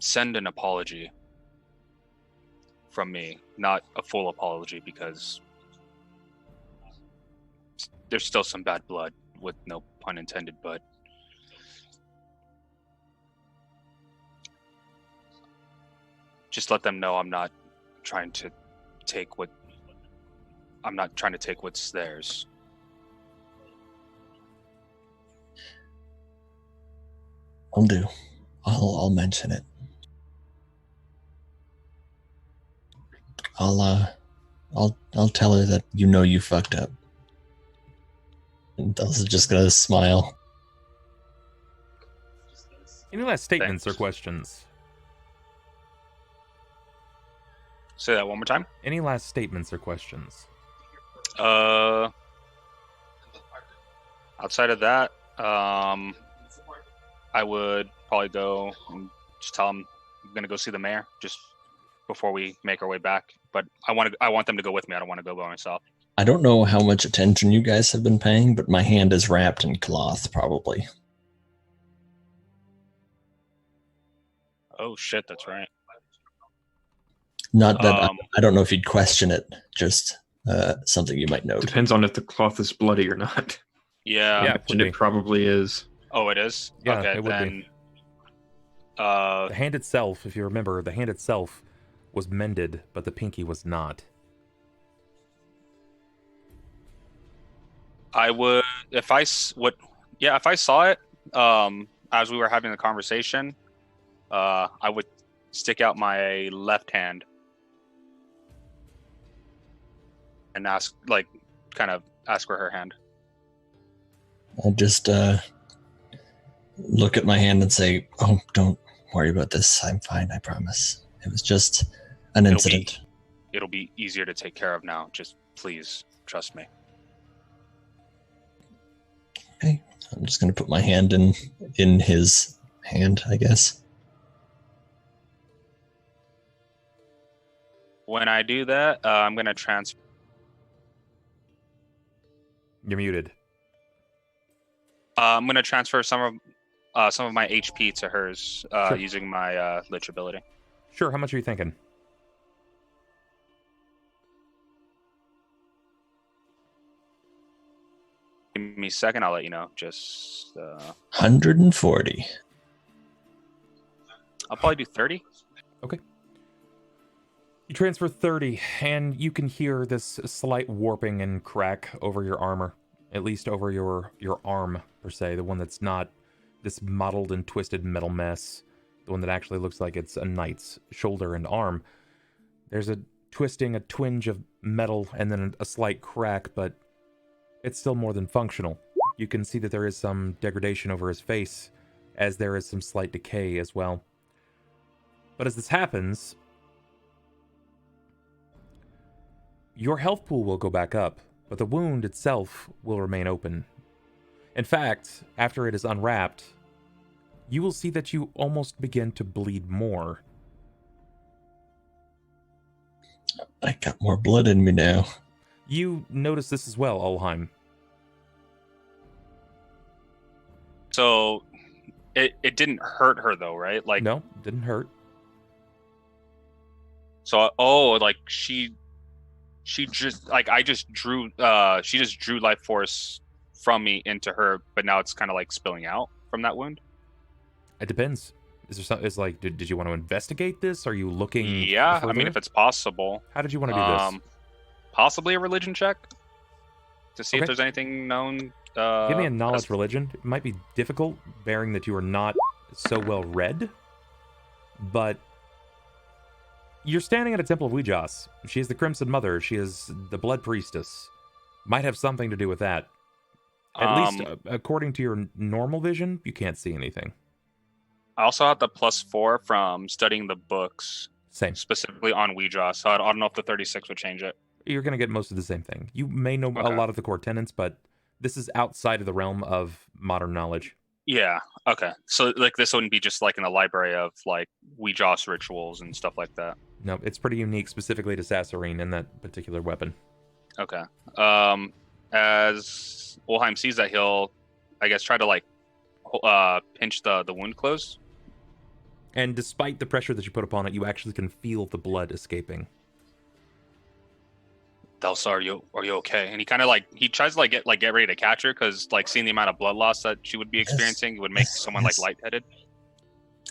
send an apology from me. Not a full apology, because there's still some bad blood, with no pun intended, but just let them know I'm not trying to take what's theirs. I'll do. I'll mention it. I'll tell her that you fucked up. And Thelsa's just gonna smile. Any last statements Thanks. or questions? Say that one more time. Any last statements or questions? Outside of that, I would probably go and just tell them I'm gonna go see the mayor just before we make our way back. But I want them to go with me. I don't want to go by myself. I don't know how much attention you guys have been paying, but my hand is wrapped in cloth, probably. Oh shit, that's right. Not that I don't know if you'd question it, just something you might note. Depends on if the cloth is bloody or not. Yeah. And it probably is. Oh, it is? Yeah, okay, it would then. be. The hand itself, if you remember, the hand itself was mended, but the pinky was not. I would, if I saw it, as we were having the conversation, I would stick out my left hand and ask for her hand. I'll just look at my hand and say, "Oh, don't worry about this. I'm fine, I promise. It was just an incident." It'll be easier to take care of now. Just please trust me. Okay, I'm just gonna put my hand in his hand, I guess. When I do that, I'm gonna transfer. You're muted. I'm gonna transfer some of my HP to hers Sure. using my Lich ability. Sure, how much are you thinking? Give me a second, I'll let you know. Just 140. I'll probably do 30. Okay. You transfer 30, and you can hear this slight warping and crack over your armor. At least over your arm, per se. The one that's not this mottled and twisted metal mess. The one that actually looks like it's a knight's shoulder and arm. There's a twisting, a twinge of metal, and then a slight crack, but it's still more than functional. You can see that there is some degradation over his face, as there is some slight decay as well. But as this happens, your health pool will go back up, but the wound itself will remain open. In fact, after it is unwrapped, you will see that you almost begin to bleed more. I got more blood in me now. You notice this as well, Ulhime. So it didn't hurt her though, right? Like No, didn't hurt. So she just I just drew she just drew life force from me into her, but now it's kind of like spilling out from that wound. It depends. Is there something? Is like, did you want to investigate this? Are you looking? Yeah, further? I mean, if it's possible. How did you want to do this? Possibly a religion check to see Okay. if there's anything known. Give me a knowledge religion. It might be difficult, bearing that you are not so well read, but you're standing at a temple of Ouijas. She is the Crimson Mother. She is the Blood Priestess. Might have something to do with that. At least, according to your normal vision, you can't see anything. I also had the +4 from studying the books, Same. specifically on Ouija, so I don't know if the 36 would change it. You're going to get most of the same thing. You may know a lot of the core tenets, but this is outside of the realm of modern knowledge. Yeah. Okay. So like this wouldn't be just like in a library of like Ouija's rituals and stuff like that. No, it's pretty unique, specifically to Sassarine and that particular weapon. Okay. As Ulhime sees that, he'll, I guess, try to like pinch the wound closed. And despite the pressure that you put upon it, you actually can feel the blood escaping. Thelsa, are you okay? And he kind of like he tries to get ready to catch her because like seeing the amount of blood loss that she would be experiencing would make someone like lightheaded.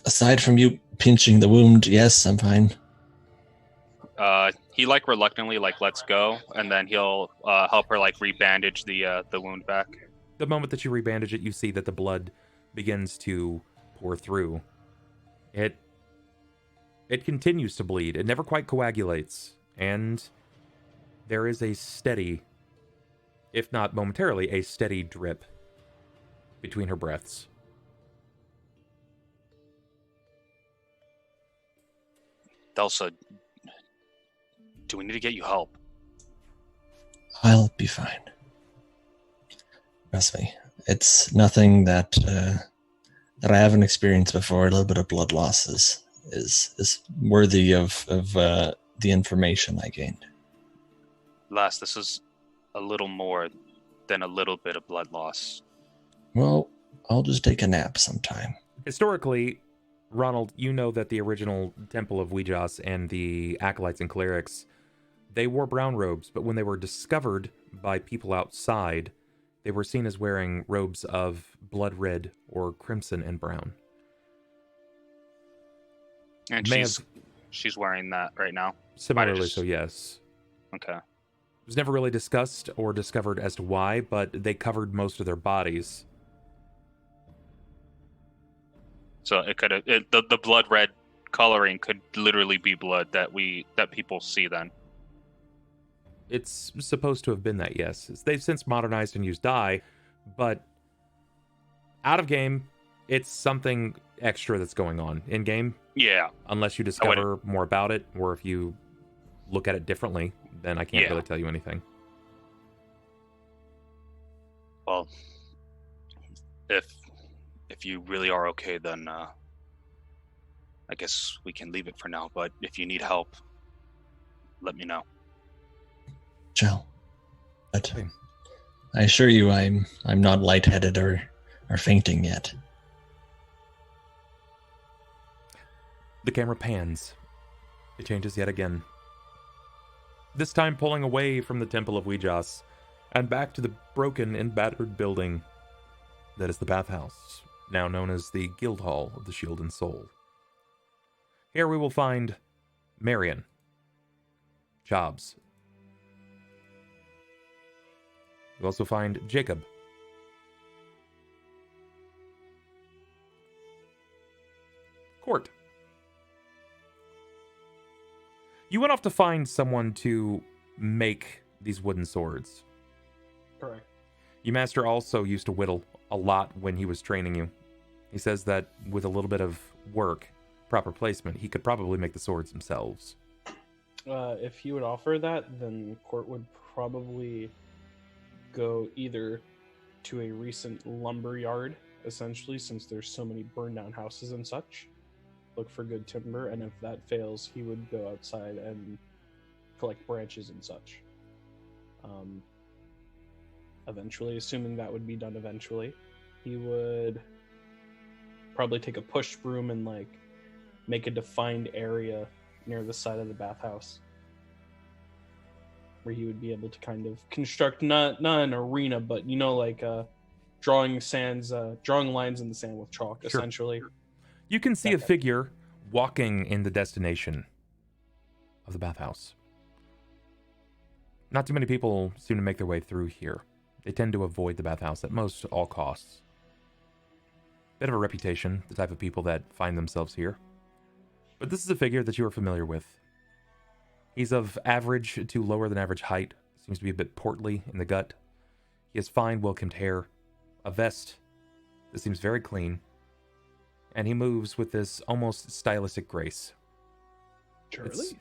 Aside from you pinching the wound, yes, I'm fine. He like reluctantly like lets go, and then he'll help her like rebandage the wound back. The moment that you rebandage it, you see that the blood begins to pour through. It continues to bleed. It never quite coagulates, and there is a steady, if not momentarily, a steady drip between her breaths. Thelsa, do we need to get you help? I'll be fine. Trust me. It's nothing that that I haven't experienced before. A little bit of blood loss is worthy of the information I gained. Lass, this is a little more than a little bit of blood loss. Well, I'll just take a nap sometime. Historically, Ronald, you know that the original Temple of Ouijas and the Acolytes and Clerics, they wore brown robes, but when they were discovered by people outside, they were seen as wearing robes of blood red or crimson and brown. And she's wearing that right now? Similarly, so yes. Okay. It was never really discussed or discovered as to why, but they covered most of their bodies. So it could have the blood red coloring could literally be blood that people see then. It's supposed to have been that, yes. They've since modernized and used dye, but out of game, it's something extra that's going on. In game, yeah. Unless you discover more about it, or if you look at it differently, then I can't really tell you anything. Well, if you really are okay, then I guess we can leave it for now. But if you need help, let me know. Joe, but I assure you, I'm not lightheaded or fainting yet. The camera pans. It changes yet again. This time pulling away from the Temple of Ouijas and back to the broken and battered building that is the bathhouse, now known as the Guild Hall of the Shield and Soul. Here we will find Marion, Jobs. We also find Jakob, Cort. You went off to find someone to make these wooden swords. Correct. Your master also used to whittle a lot when he was training you. He says that with a little bit of work, proper placement, he could probably make the swords themselves. If he would offer that, then Cort would probably go either to a recent lumber yard, essentially, since there's so many burned down houses and such, look for good timber, and if that fails, he would go outside and collect branches and such. Eventually, assuming that would be done eventually, he would probably take a push broom and make a defined area near the side of the bathhouse where he would be able to kind of construct not an arena, but drawing lines in the sand with chalk. Sure. Essentially. You can see a figure walking in the destination of the bathhouse. Not too many people seem to make their way through here. They tend to avoid the bathhouse at most all costs. Bit of a reputation, the type of people that find themselves here. But this is a figure that you are familiar with. He's of average to lower than average height, seems to be a bit portly in the gut. He has fine, well-kempt hair, a vest that seems very clean, and he moves with this almost stylistic grace. Charlie? It's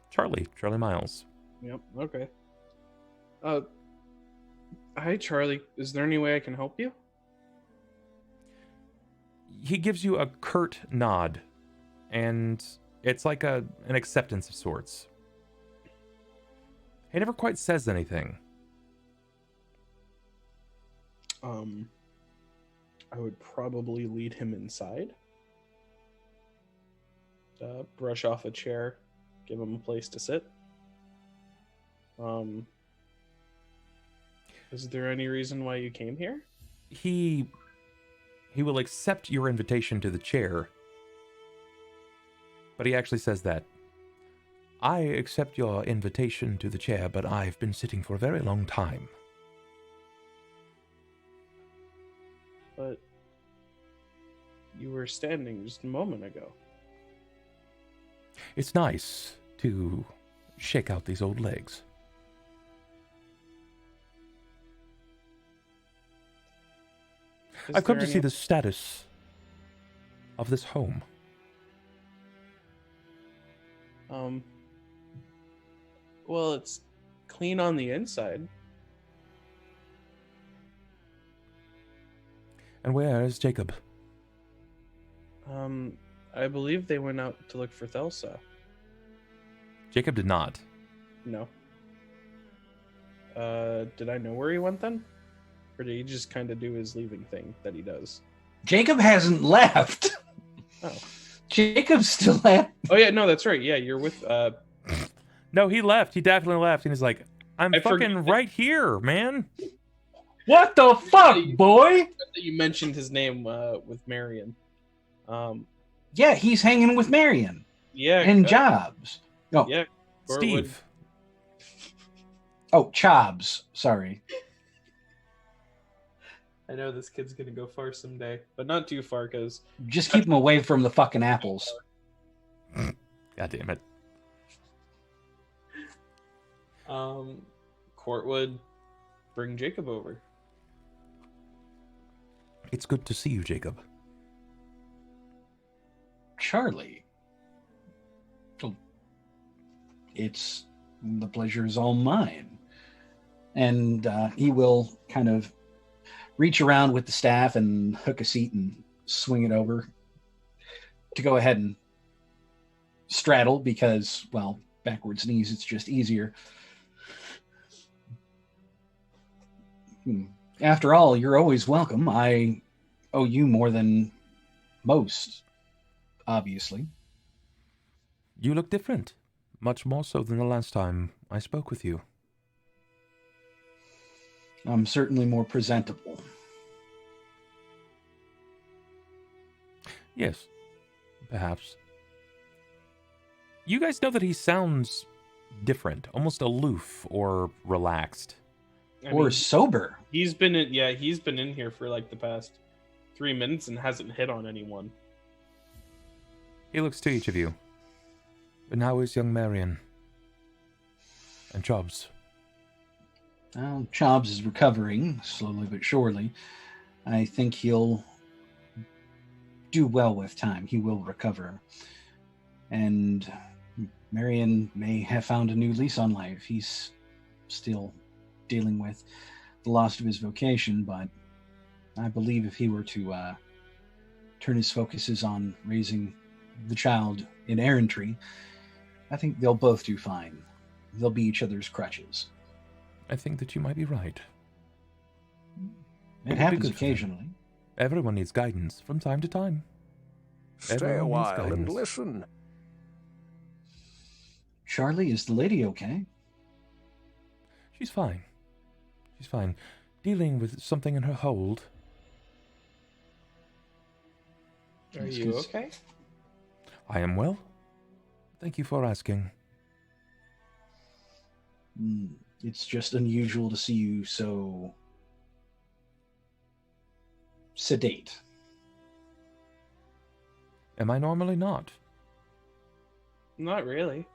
Charlie Miles. Yep, okay. Hi, Charlie. Is there any way I can help you? He gives you a curt nod, and it's like an acceptance of sorts. He never quite says anything. I would probably lead him inside. Brush off a chair, give him a place to sit. Is there any reason why you came here? He will accept your invitation to the chair, but he actually says that. I accept your invitation to the chair, but I've been sitting for a very long time. But you were standing just a moment ago. It's nice to shake out these old legs. I've come there to see any- the status of this home. Well, it's clean on the inside. And where is Jacob? I believe they went out to look for Thelsa. Jacob did not. No. Did I know where he went then? Or did he just kind of do his leaving thing that he does? Jacob hasn't left. Oh. Jacob's still at. Oh yeah, no, that's right. Yeah, you're with No, he left. He definitely left. And he's like, I'm I fucking forget- right here, man. What the fuck, boy? you mentioned his name with Marion. Yeah, he's hanging with Marion Yeah, and Jobs. No, yeah, Cort would- Steve. oh, Chobs. Sorry. I know this kid's gonna go far someday, but not too far, because Just keep him away from the fucking apples. God damn it. Cort would bring Jacob over. It's good to see you, Jacob. Charlie. Oh, it's the pleasure is all mine. And he will kind of reach around with the staff and hook a seat and swing it over to go ahead and straddle because, well, backwards knees, it's just easier. After all, you're always welcome. I owe you more than most, obviously. You look different. Much more so than the last time I spoke with you. I'm certainly more presentable. Yes, perhaps. You guys know that he sounds different, almost aloof or relaxed. I Or mean, sober. he's been in here for like the past 3 minutes and hasn't hit on anyone. He looks to each of you. But how is young Marion? And Chubbs? Well, Chobs is recovering, slowly but surely. I think he'll do well with time. He will recover. And Marion may have found a new lease on life. He's still dealing with the loss of his vocation, but I believe if he were to turn his focuses on raising the child in errantry, I think they'll both do fine. They'll be each other's crutches. I think that you might be right. It would be happens good for them. occasionally. Everyone needs guidance from time to time. Stay Everyone a needs while and guidance. listen. Charlie, is the lady okay? She's fine. She's fine. Dealing with something in her hold. Are That's you 'cause- okay? I am well. Thank you for asking. It's just unusual to see you so sedate. Am I normally not? Not really.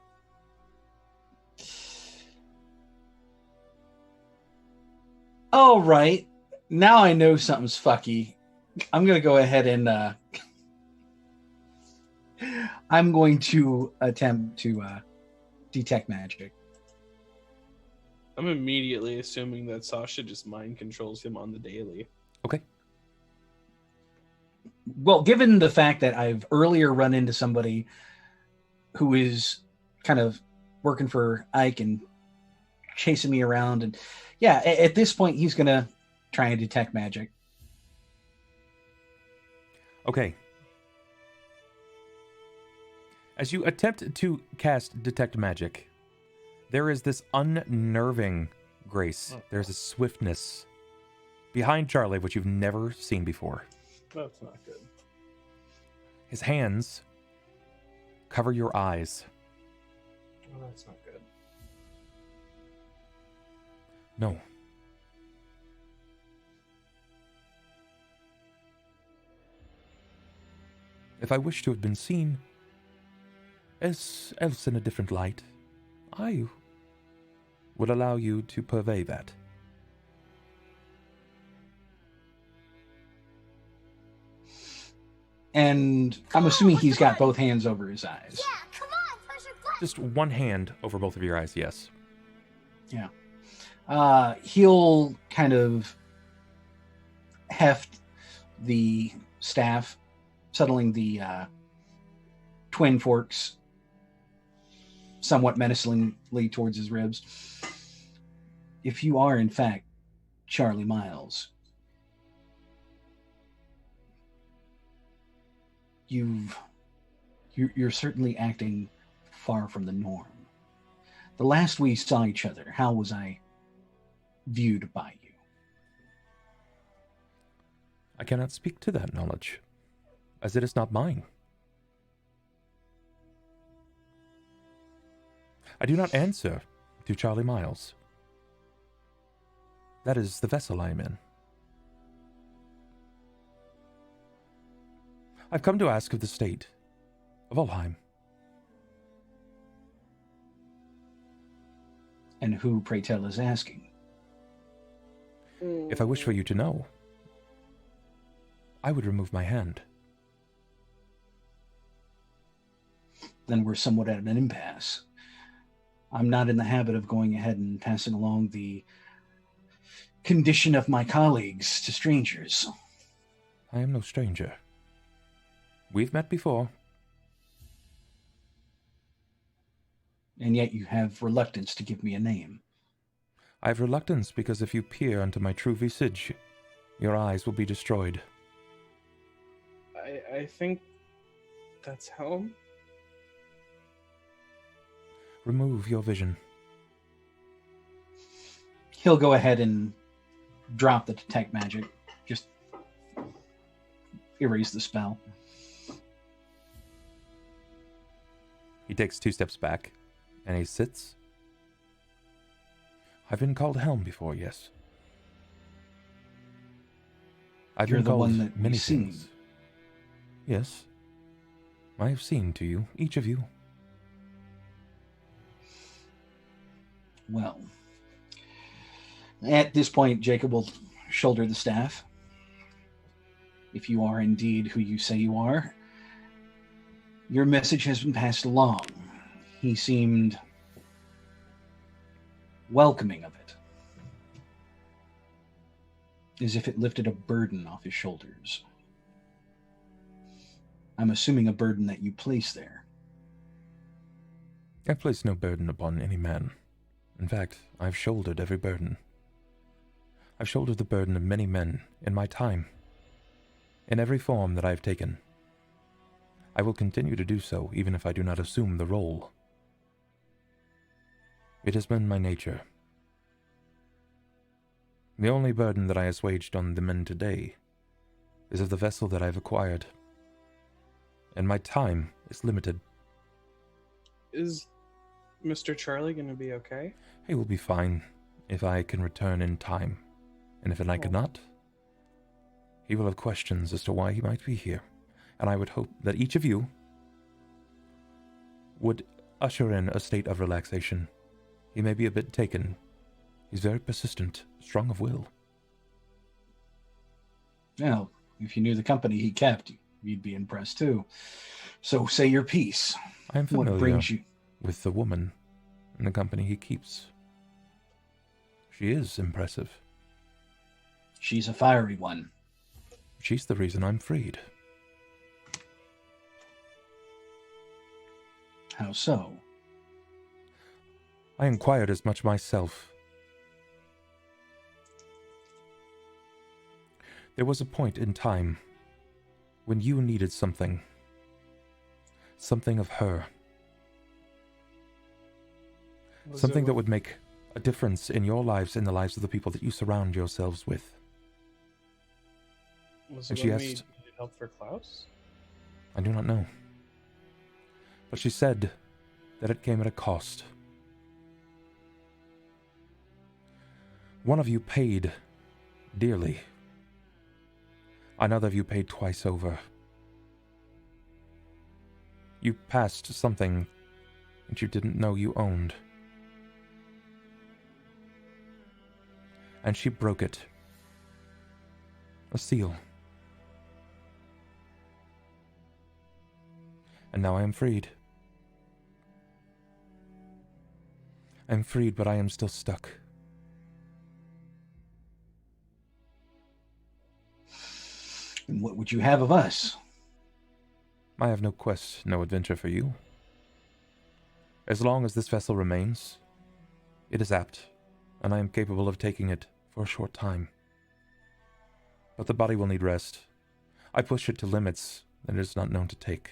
All right. Now I know something's fucky. I'm going to go ahead and I'm going to attempt to detect magic. I'm immediately assuming that Sasha just mind controls him on the daily. Okay. Well, given the fact that I've earlier run into somebody who is kind of working for Ike and chasing me around, and yeah, at this point he's going to try and detect magic. Okay. As you attempt to cast Detect Magic, there is this unnerving grace. There's a swiftness behind Charlie, which you've never seen before. That's not good. His hands cover your eyes. Oh, that's not good. No. If I wish to have been seen as else in a different light, I would allow you to purvey that. And I'm assuming he's got both hands over his eyes. Yeah, come on, push your button. Just one hand over both of your eyes, yes. Yeah. He'll kind of heft the staff, settling the twin forks somewhat menacingly towards his ribs. If you are, in fact, Charlie Miles, you're certainly acting far from the norm. The last we saw each other, how was I viewed by you? I cannot speak to that knowledge, as it is not mine. I do not answer to Charlie Miles. That is the vessel I am in. I've come to ask of the state of Ulhime. And who, pray tell, is asking? If I wish for you to know, I would remove my hand. Then we're somewhat at an impasse. I'm not in the habit of going ahead and passing along the condition of my colleagues to strangers. I am no stranger. We've met before. And yet you have reluctance to give me a name. I have reluctance because if you peer into my true visage, your eyes will be destroyed. I think that's Helm. Remove your vision. He'll go ahead and drop the detect magic. Just erase the spell. He takes 2 steps back, and he sits. I've been called Helm before, yes. I've You're been the called one that many we've seen. things. Yes. I have seen to you, each of you. Well, at this point, Jacob will shoulder the staff. If you are indeed who you say you are, your message has been passed along. He seemed welcoming of it, as if it lifted a burden off his shoulders. I'm assuming a burden that you place there. I place no burden upon any man. In fact, I've shouldered every burden. I've shouldered the burden of many men in my time, in every form that I've taken. I will continue to do so, even if I do not assume the role. It has been my nature. The only burden that I assuaged on the men today is of the vessel that I've acquired, and my time is limited. Is Mr. Charlie going to be okay? He will be fine if I can return in time, and if I cannot, he will have questions as to why he might be here, and I would hope that each of you would usher in a state of relaxation. He may be a bit taken. He's very persistent, strong of will. Well, if you knew the company he kept, you'd be impressed too. So say your piece. I am familiar What brings you? with the woman in the company he keeps. She is impressive. She's a fiery one. She's the reason I'm freed. How so? I inquired as much myself. There was a point in time when you needed something. Something of her. Something that would make a difference in your lives and the lives of the people that you surround yourselves with. Was And it she when we asked- needed help for Klaus? I do not know. But she said that it came at a cost. One of you paid dearly. Another of you paid twice over. You passed something that you didn't know you owned. And she broke it. A seal. And now I am freed. I am freed, but I am still stuck. And what would you have of us? I have no quest, no adventure for you. As long as this vessel remains, it is apt, and I am capable of taking it for a short time. But the body will need rest. I push it to limits that it is not known to take.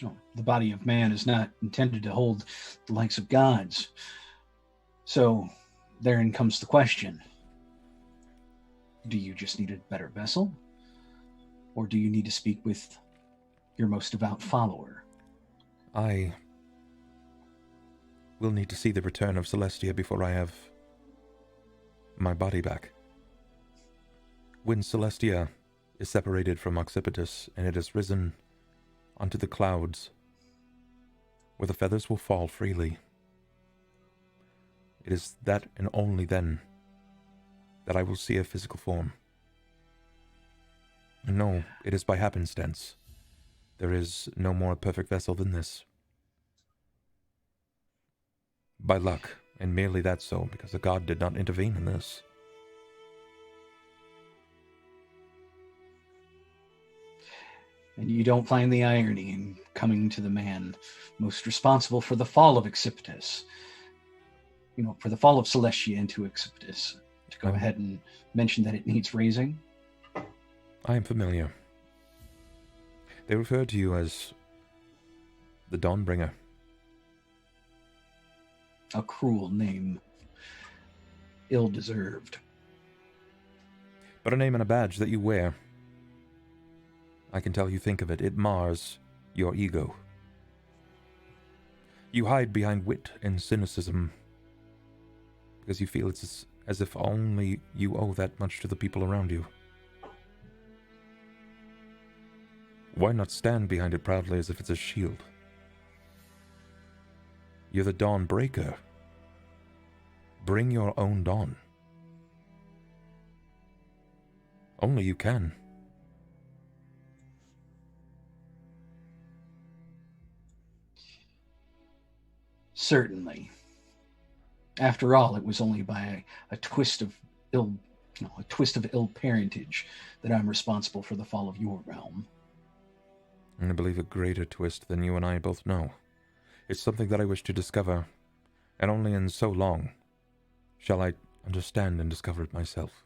Oh, the body of man is not intended to hold the likes of gods. So, therein comes the question. Do you just need a better vessel? Or do you need to speak with your most devout follower? I will need to see the return of Celestia before I have my body back. When Celestia is separated from Occipitus and it has risen onto the clouds, where the feathers will fall freely, it is that and only then that I will see a physical form. And no, it is by happenstance. There is no more perfect vessel than this. By luck, and merely that so, because a god did not intervene in this. And you don't find the irony in coming to the man most responsible for the fall of Occipitus. You know, for the fall of Celestia into Occipitus. To go ahead and mention that it needs raising. I am familiar. They refer to you as the Dawnbringer. A cruel name. Ill-deserved. But a name and a badge that you wear. I can tell you think of it. It mars your ego. You hide behind wit and cynicism because you feel it's as if only you owe that much to the people around you. Why not stand behind it proudly as if it's a shield? You're the Dawn Breaker. Bring your own dawn. Only you can. Certainly. After all, it was only by a twist of ill parentage that I'm responsible for the fall of your realm. And I believe a greater twist than you and I both know. It's something that I wish to discover, and only in so long shall I understand and discover it myself.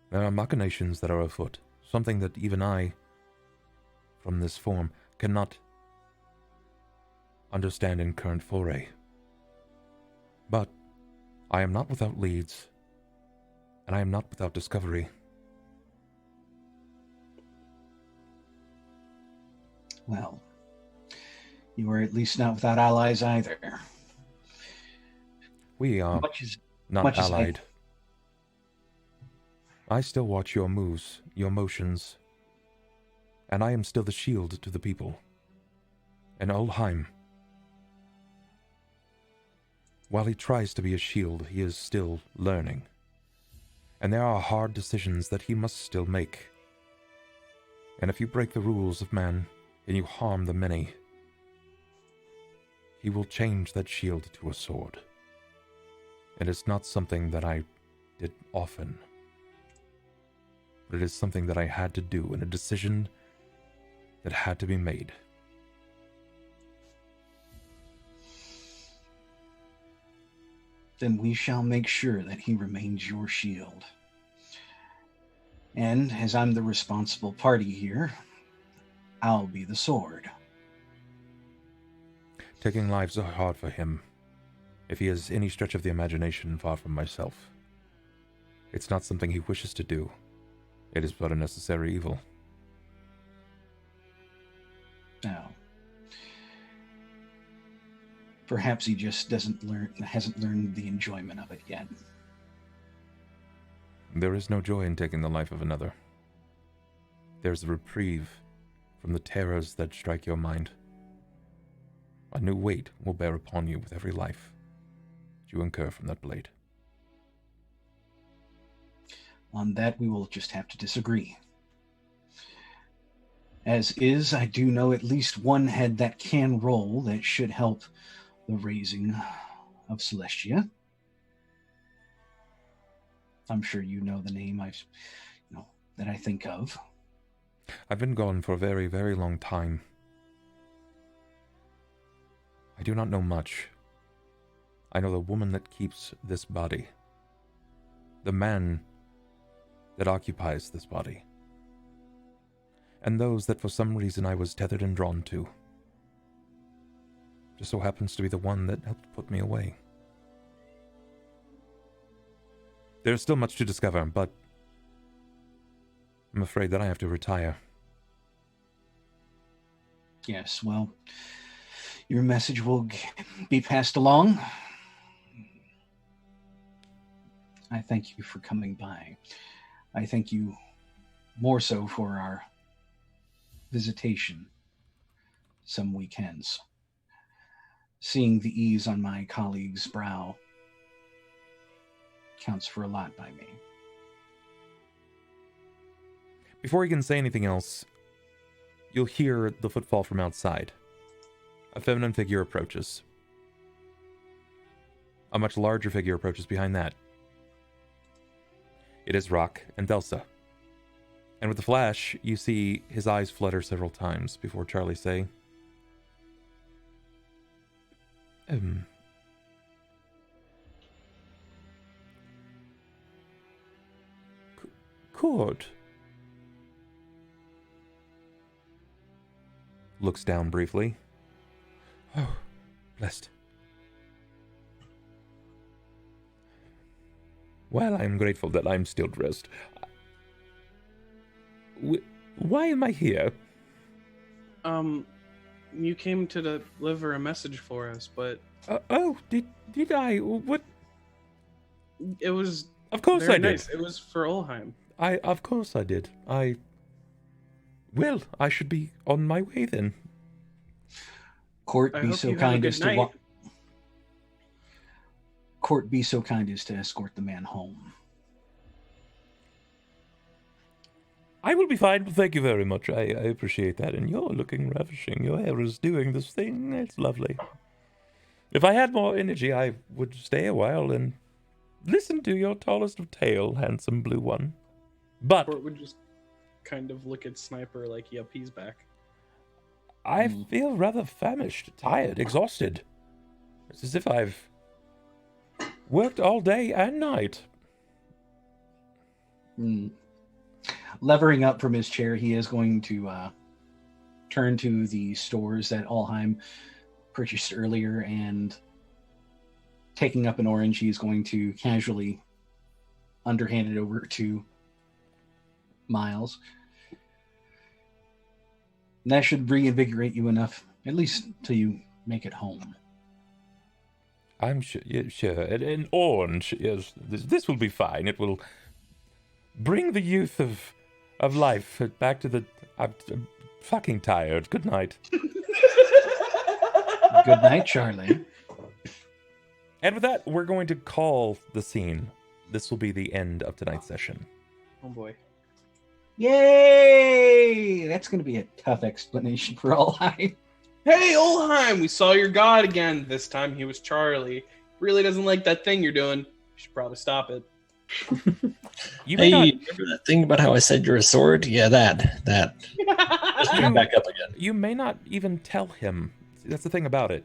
There are machinations that are afoot, something that even I, from this form, cannot understand in current foray. But I am not without leads, and I am not without discovery. Well, you are at least not without allies either. We are not allied. I still watch your moves, your motions, and I am still the shield to the people. And Ulhime, while he tries to be a shield, he is still learning. And there are hard decisions that he must still make. And if you break the rules of man, and you harm the many, he will change that shield to a sword. And it's not something that I did often, but it is something that I had to do, and a decision that had to be made. Then we shall make sure that he remains your shield. And as I'm the responsible party here, I'll be the sword. Taking lives are hard for him. If he has any stretch of the imagination far from myself, it's not something he wishes to do. It is but a necessary evil. Now, perhaps he just hasn't learned the enjoyment of it yet. There is no joy in taking the life of another. There's a reprieve from the terrors that strike your mind. A new weight will bear upon you with every life that you incur from that blade. On that, we will just have to disagree. As is, I do know at least one head that can roll that should help the raising of Celestia. I'm sure you know the name that I think of. I've been gone for a very, very long time. I do not know much. I know the woman that keeps this body. The man that occupies this body. And those that for some reason I was tethered and drawn to. Just so happens to be the one that helped put me away. There's still much to discover, but I'm afraid that I have to retire. Yes, well, your message will be passed along. I thank you for coming by. I thank you more so for our visitation some weekends. Seeing the ease on my colleague's brow counts for a lot by me. Before he can say anything else, you'll hear the footfall from outside. A feminine figure approaches. A much larger figure approaches behind that. It is Rahk and Thelsa. And with the flash, you see his eyes flutter several times before Charlie say, Cort. Looks down briefly. Oh, blessed. Well, I'm grateful that I'm still dressed. Why am I here? You came to deliver a message for us, but... Did I? What? It was... Of course I did. Nice. It was for Ulhime. Of course I did. Well, I should be on my way then. Cort, be so kind as to Cort, be so kind as to escort the man home. I will be fine. Thank you very much. I appreciate that. And you're looking ravishing. Your hair is doing this thing. It's lovely. If I had more energy, I would stay a while and listen to your tallest of tale, handsome blue one. But Cort would just kind of look at Sniper like, yep, he's back. I feel rather famished, tired, exhausted. It's as if I've worked all day and night. Levering up from his chair, he is going to turn to the stores that Ulhime purchased earlier, and taking up an orange, he's going to casually underhand it over to Miles. And that should reinvigorate you enough, at least till you make it home. I'm sure. Yeah, sure. An orange, yes. This will be fine. It will bring the youth of life back to the... I'm fucking tired. Good night. Good night, Charlie. And with that, we're going to call the scene. This will be the end of tonight's session. Oh boy. Yay! That's going to be a tough explanation for Ulhime. Hey, Ulhime! We saw your god again. This time he was Charlie. Really doesn't like that thing you're doing. You should probably stop it. Remember that thing about how I said you're a sword? Yeah, that. Just come back up again. You may not even tell him. That's the thing about it.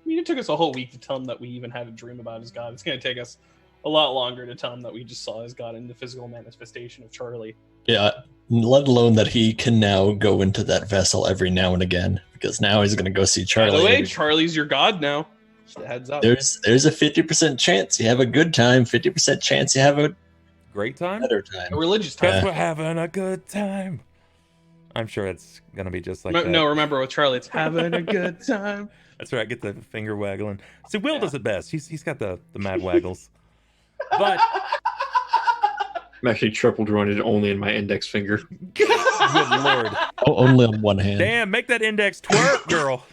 I mean, it took us a whole week to tell him that we even had a dream about his god. It's going to take us a lot longer to tell him that we just saw his god in the physical manifestation of Charlie. Yeah, let alone that he can now go into that vessel every now and again, because now he's going to go see Charlie. By the way, Charlie's your god now. Just a heads up. There's a 50% chance you have a good time, 50% chance you have a great time, better time, a religious time. Because we're having a good time. I'm sure it's going to be just like that. No, remember with Charlie, it's having a good time. That's right. Get the finger waggling. See, Will does it best. He's got the mad waggles. But I'm actually triple jointed only in my index finger. Good lord. Oh, only on one hand. Damn, make that index twerk, girl.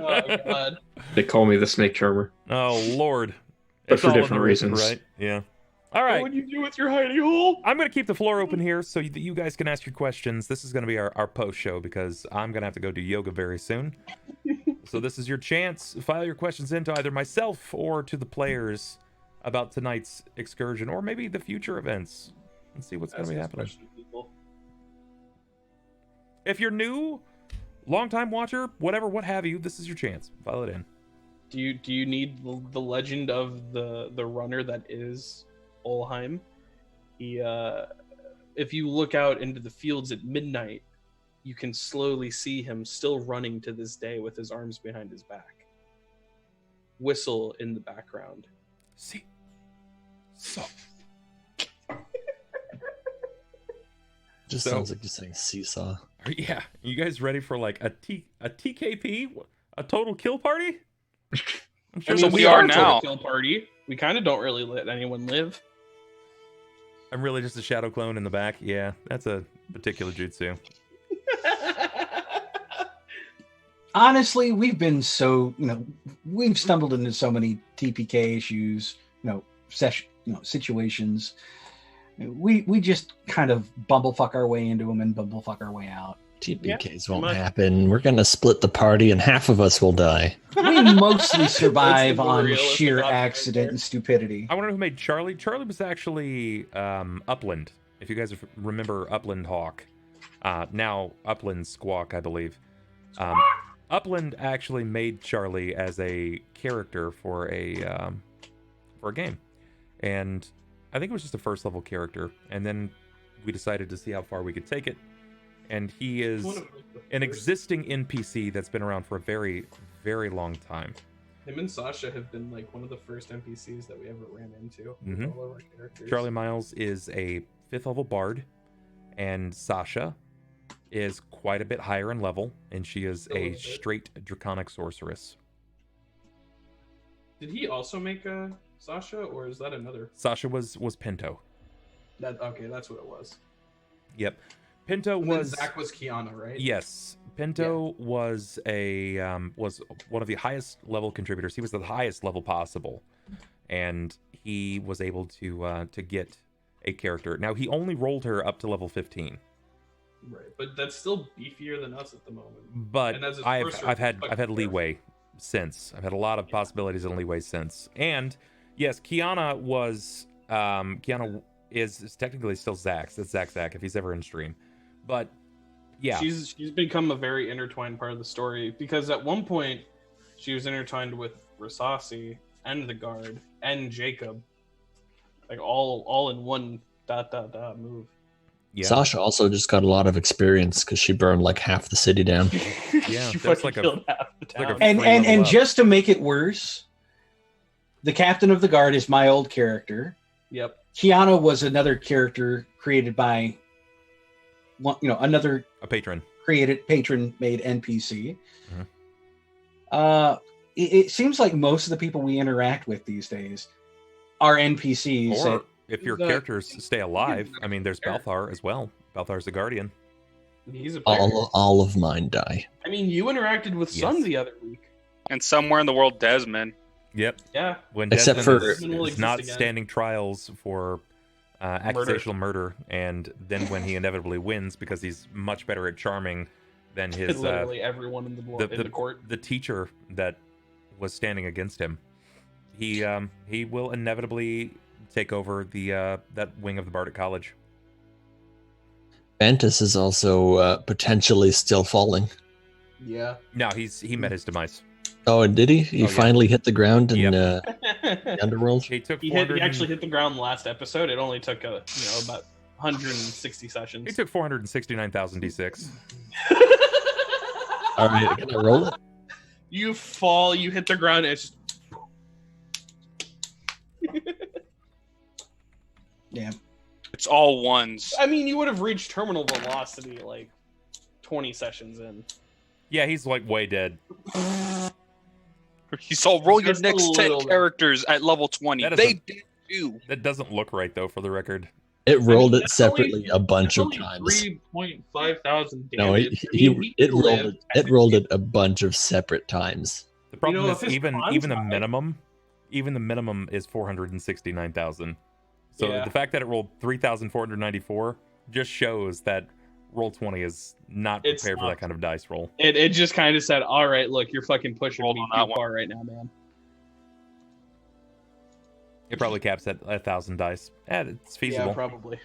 Oh god. They call me the snake charmer. Oh lord. But It's for all in different the reasons. Right? Yeah. All right. What would you do with your hidey hole? I'm going to keep the floor open here so that you guys can ask your questions. This is going to be our post show because I'm going to have to go do yoga very soon. So this is your chance. File your questions into either myself or to the players about tonight's excursion or maybe the future events. Let's see what's going to be happening. If you're new, long-time watcher, whatever, what have you, this is your chance. File it in. Do you need the legend of the runner that is Ulhime? He, if you look out into the fields at midnight, you can slowly see him still running to this day with his arms behind his back. Whistle in the background. See. So. Just sounds like you're saying seesaw. Yeah. You guys ready for like a TKP? A total kill party? So we are now. Kill party. We kind of don't really let anyone live. I'm really just a shadow clone in the back. Yeah, that's a particular jutsu. Honestly, we've been so, we've stumbled into so many TPK issues, situations. We just kind of bumblefuck our way into them and bumblefuck our way out. TPKs won't happen. We're going to split the party and half of us will die. We mostly survive on sheer accident and stupidity. I want to know who made Charlie. Charlie was actually Upland. If you guys remember Upland Hawk. Now Upland Squawk, I believe. Upland actually made Charlie as a character for a game. And I think it was just a first level character. And then we decided to see how far we could take it. And he is an existing NPC that's been around for a very, very long time. Him and Sasha have been like one of the first NPCs that we ever ran into. Mm-hmm. All of our characters. Charlie Miles is a 5th level bard, and Sasha is quite a bit higher in level, and she is a straight draconic sorceress. Did he also make a Sasha, or is that another? Sasha was Pinto. Okay, that's what it was. Yep. Pinto was Zach was Kiana, right? Yes, Pinto was was one of the highest level contributors. He was the highest level possible, and he was able to get a character. Now he only rolled her up to level 15. Right, but that's still beefier than us at the moment. But I've had leeway since. I've had a lot of possibilities and leeway since. And yes, Kiana is technically still Zach's. That's Zach if he's ever in stream. But yeah, she's become a very intertwined part of the story because at one point she was intertwined with Rasasi and the guard and Jakob, like all in one ... move. Yeah. Sasha also just got a lot of experience because she burned like half the city down. Yeah, that's like killed half the town. And just to make it worse, the captain of the guard is my old character. Yep. Kiana was another character created by another patron made NPC. Mm-hmm. It seems like most of the people we interact with these days are NPCs. Or if your characters stay alive, I mean, there's Balthar as well. Balthar's the guardian. He's a all of mine die. I mean, you interacted with Sun the other week, and somewhere in the world, Desmond. Yep. Yeah. When except Desmond for is not standing trials for accusational murder, and then when he inevitably wins because he's much better at charming than his literally everyone in the court. The teacher that was standing against him, he will inevitably take over the that wing of the Bardic College. Ventus is also potentially still falling. Yeah. No, he met his demise. Oh, and did he? He finally hit the ground in the underworld. He actually hit the ground last episode. It only took about 160 sessions. He took 469,000 d6. All right, can I roll it? You fall. You hit the ground. And it's just... Yeah. It's all ones. I mean, you would have reached terminal velocity like 20 sessions in. Yeah, he's like way dead. He's all roll your next 10 characters at level 20. They did too. That doesn't look right though, for the record. It rolled it separately a bunch of times. 3.5 thousand. No, it rolled it a bunch of separate times. The problem is even the minimum is 469,000. So Yeah. the fact that it rolled 3,494 just shows that Roll20 is not It's prepared for not. that kind of dice roll. It just kind of said, all right, look, you're fucking pushing Rolled me on that too one. far right now, man. It probably caps at 1,000 dice. It's feasible. Yeah, probably.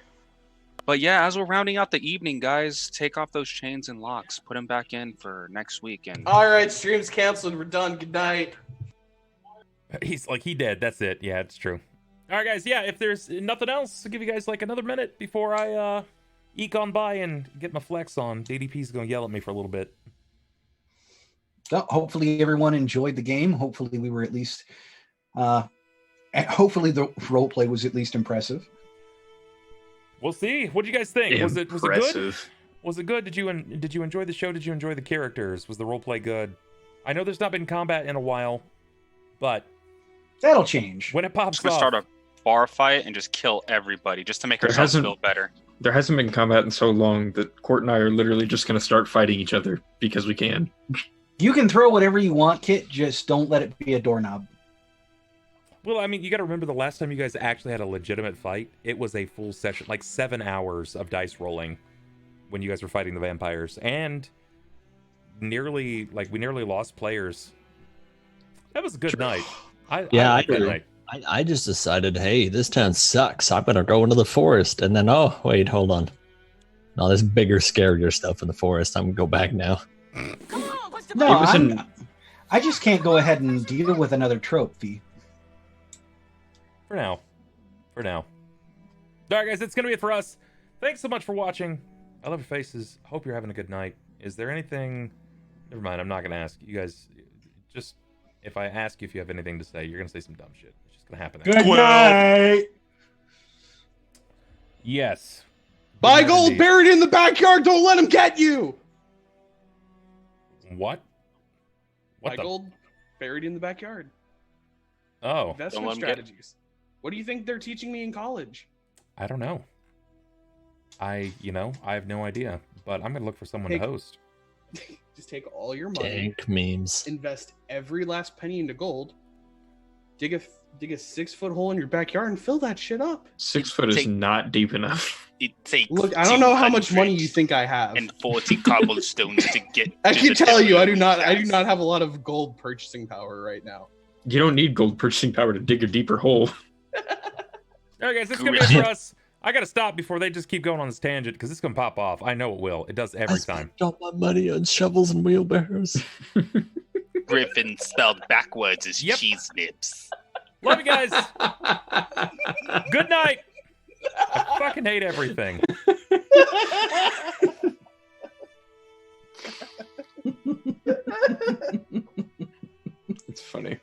But yeah, as we're rounding out the evening, guys, take off those chains and locks. Put them back in for next week. And All right, stream's canceled. We're done. Good night. He's like, he dead. That's it. Yeah, it's true. All right, guys. Yeah, if there's nothing else, I'll give you guys like another minute before I eke on by and get my flex on. DDP's going to yell at me for a little bit. So hopefully everyone enjoyed the game. Hopefully we were at least... hopefully the roleplay was at least impressive. We'll see. What do you guys think? Was it good? Impressive. Was it good? Did you enjoy the show? Did you enjoy the characters? Was the roleplay good? I know there's not been combat in a while, but That'll change. when it pops just gonna off, start a bar fight and just kill everybody just to make There ourselves hasn't- feel better. There hasn't been combat in so long that Cort and I are literally just going to start fighting each other because we can. You can throw whatever you want, Kit. Just don't let it be a doorknob. well, I mean, you got to remember the last time you guys actually had a legitimate fight, it was a full session, like 7 hours of dice rolling when you guys were fighting the vampires, and we nearly lost players. That was a good night. I liked that agree. night. I just decided, hey, this town sucks. I'm gonna go into the forest, and then wait, hold on. No, there's bigger, scarier stuff in the forest. I'm gonna go back now. No, It was I just can't go ahead and deal with another trope, V. For now. All right, guys, that's going to be it for us. Thanks so much for watching. I love your faces. Hope you're having a good night. Is there anything... Never mind, I'm not going to ask. You guys, just... If I ask you if you have anything to say, you're going to say some dumb shit. It's just going to happen. Good night. Yes. Buy Good night gold indeed. buried in the backyard. Don't let him get you. What? Buy gold buried in the backyard. Oh, Investment let 'em get it. strategies. What do you think they're teaching me in college? I don't know. I have no idea. But I'm going to look for someone to Hey. host. Just take all your money, Dank memes. invest every last penny into gold, dig a 6-foot hole in your backyard, and fill that shit up. 6 foot is Take- not deep enough. It takes Look, I don't know how much money you think I have. 240 cobblestones to get. I to can the tell you, I do Devil not have a lot of gold purchasing power right now. You don't need gold purchasing power to dig a deeper hole. All right, guys, that's going to be it for us. I got to stop before they just keep going on this tangent because it's going to pop off. I know it will. It does every time. I spent all my money on shovels and wheelbarrows. Griffin spelled backwards is Yep. cheese nips. Love you guys. Good night. I fucking hate everything. It's funny.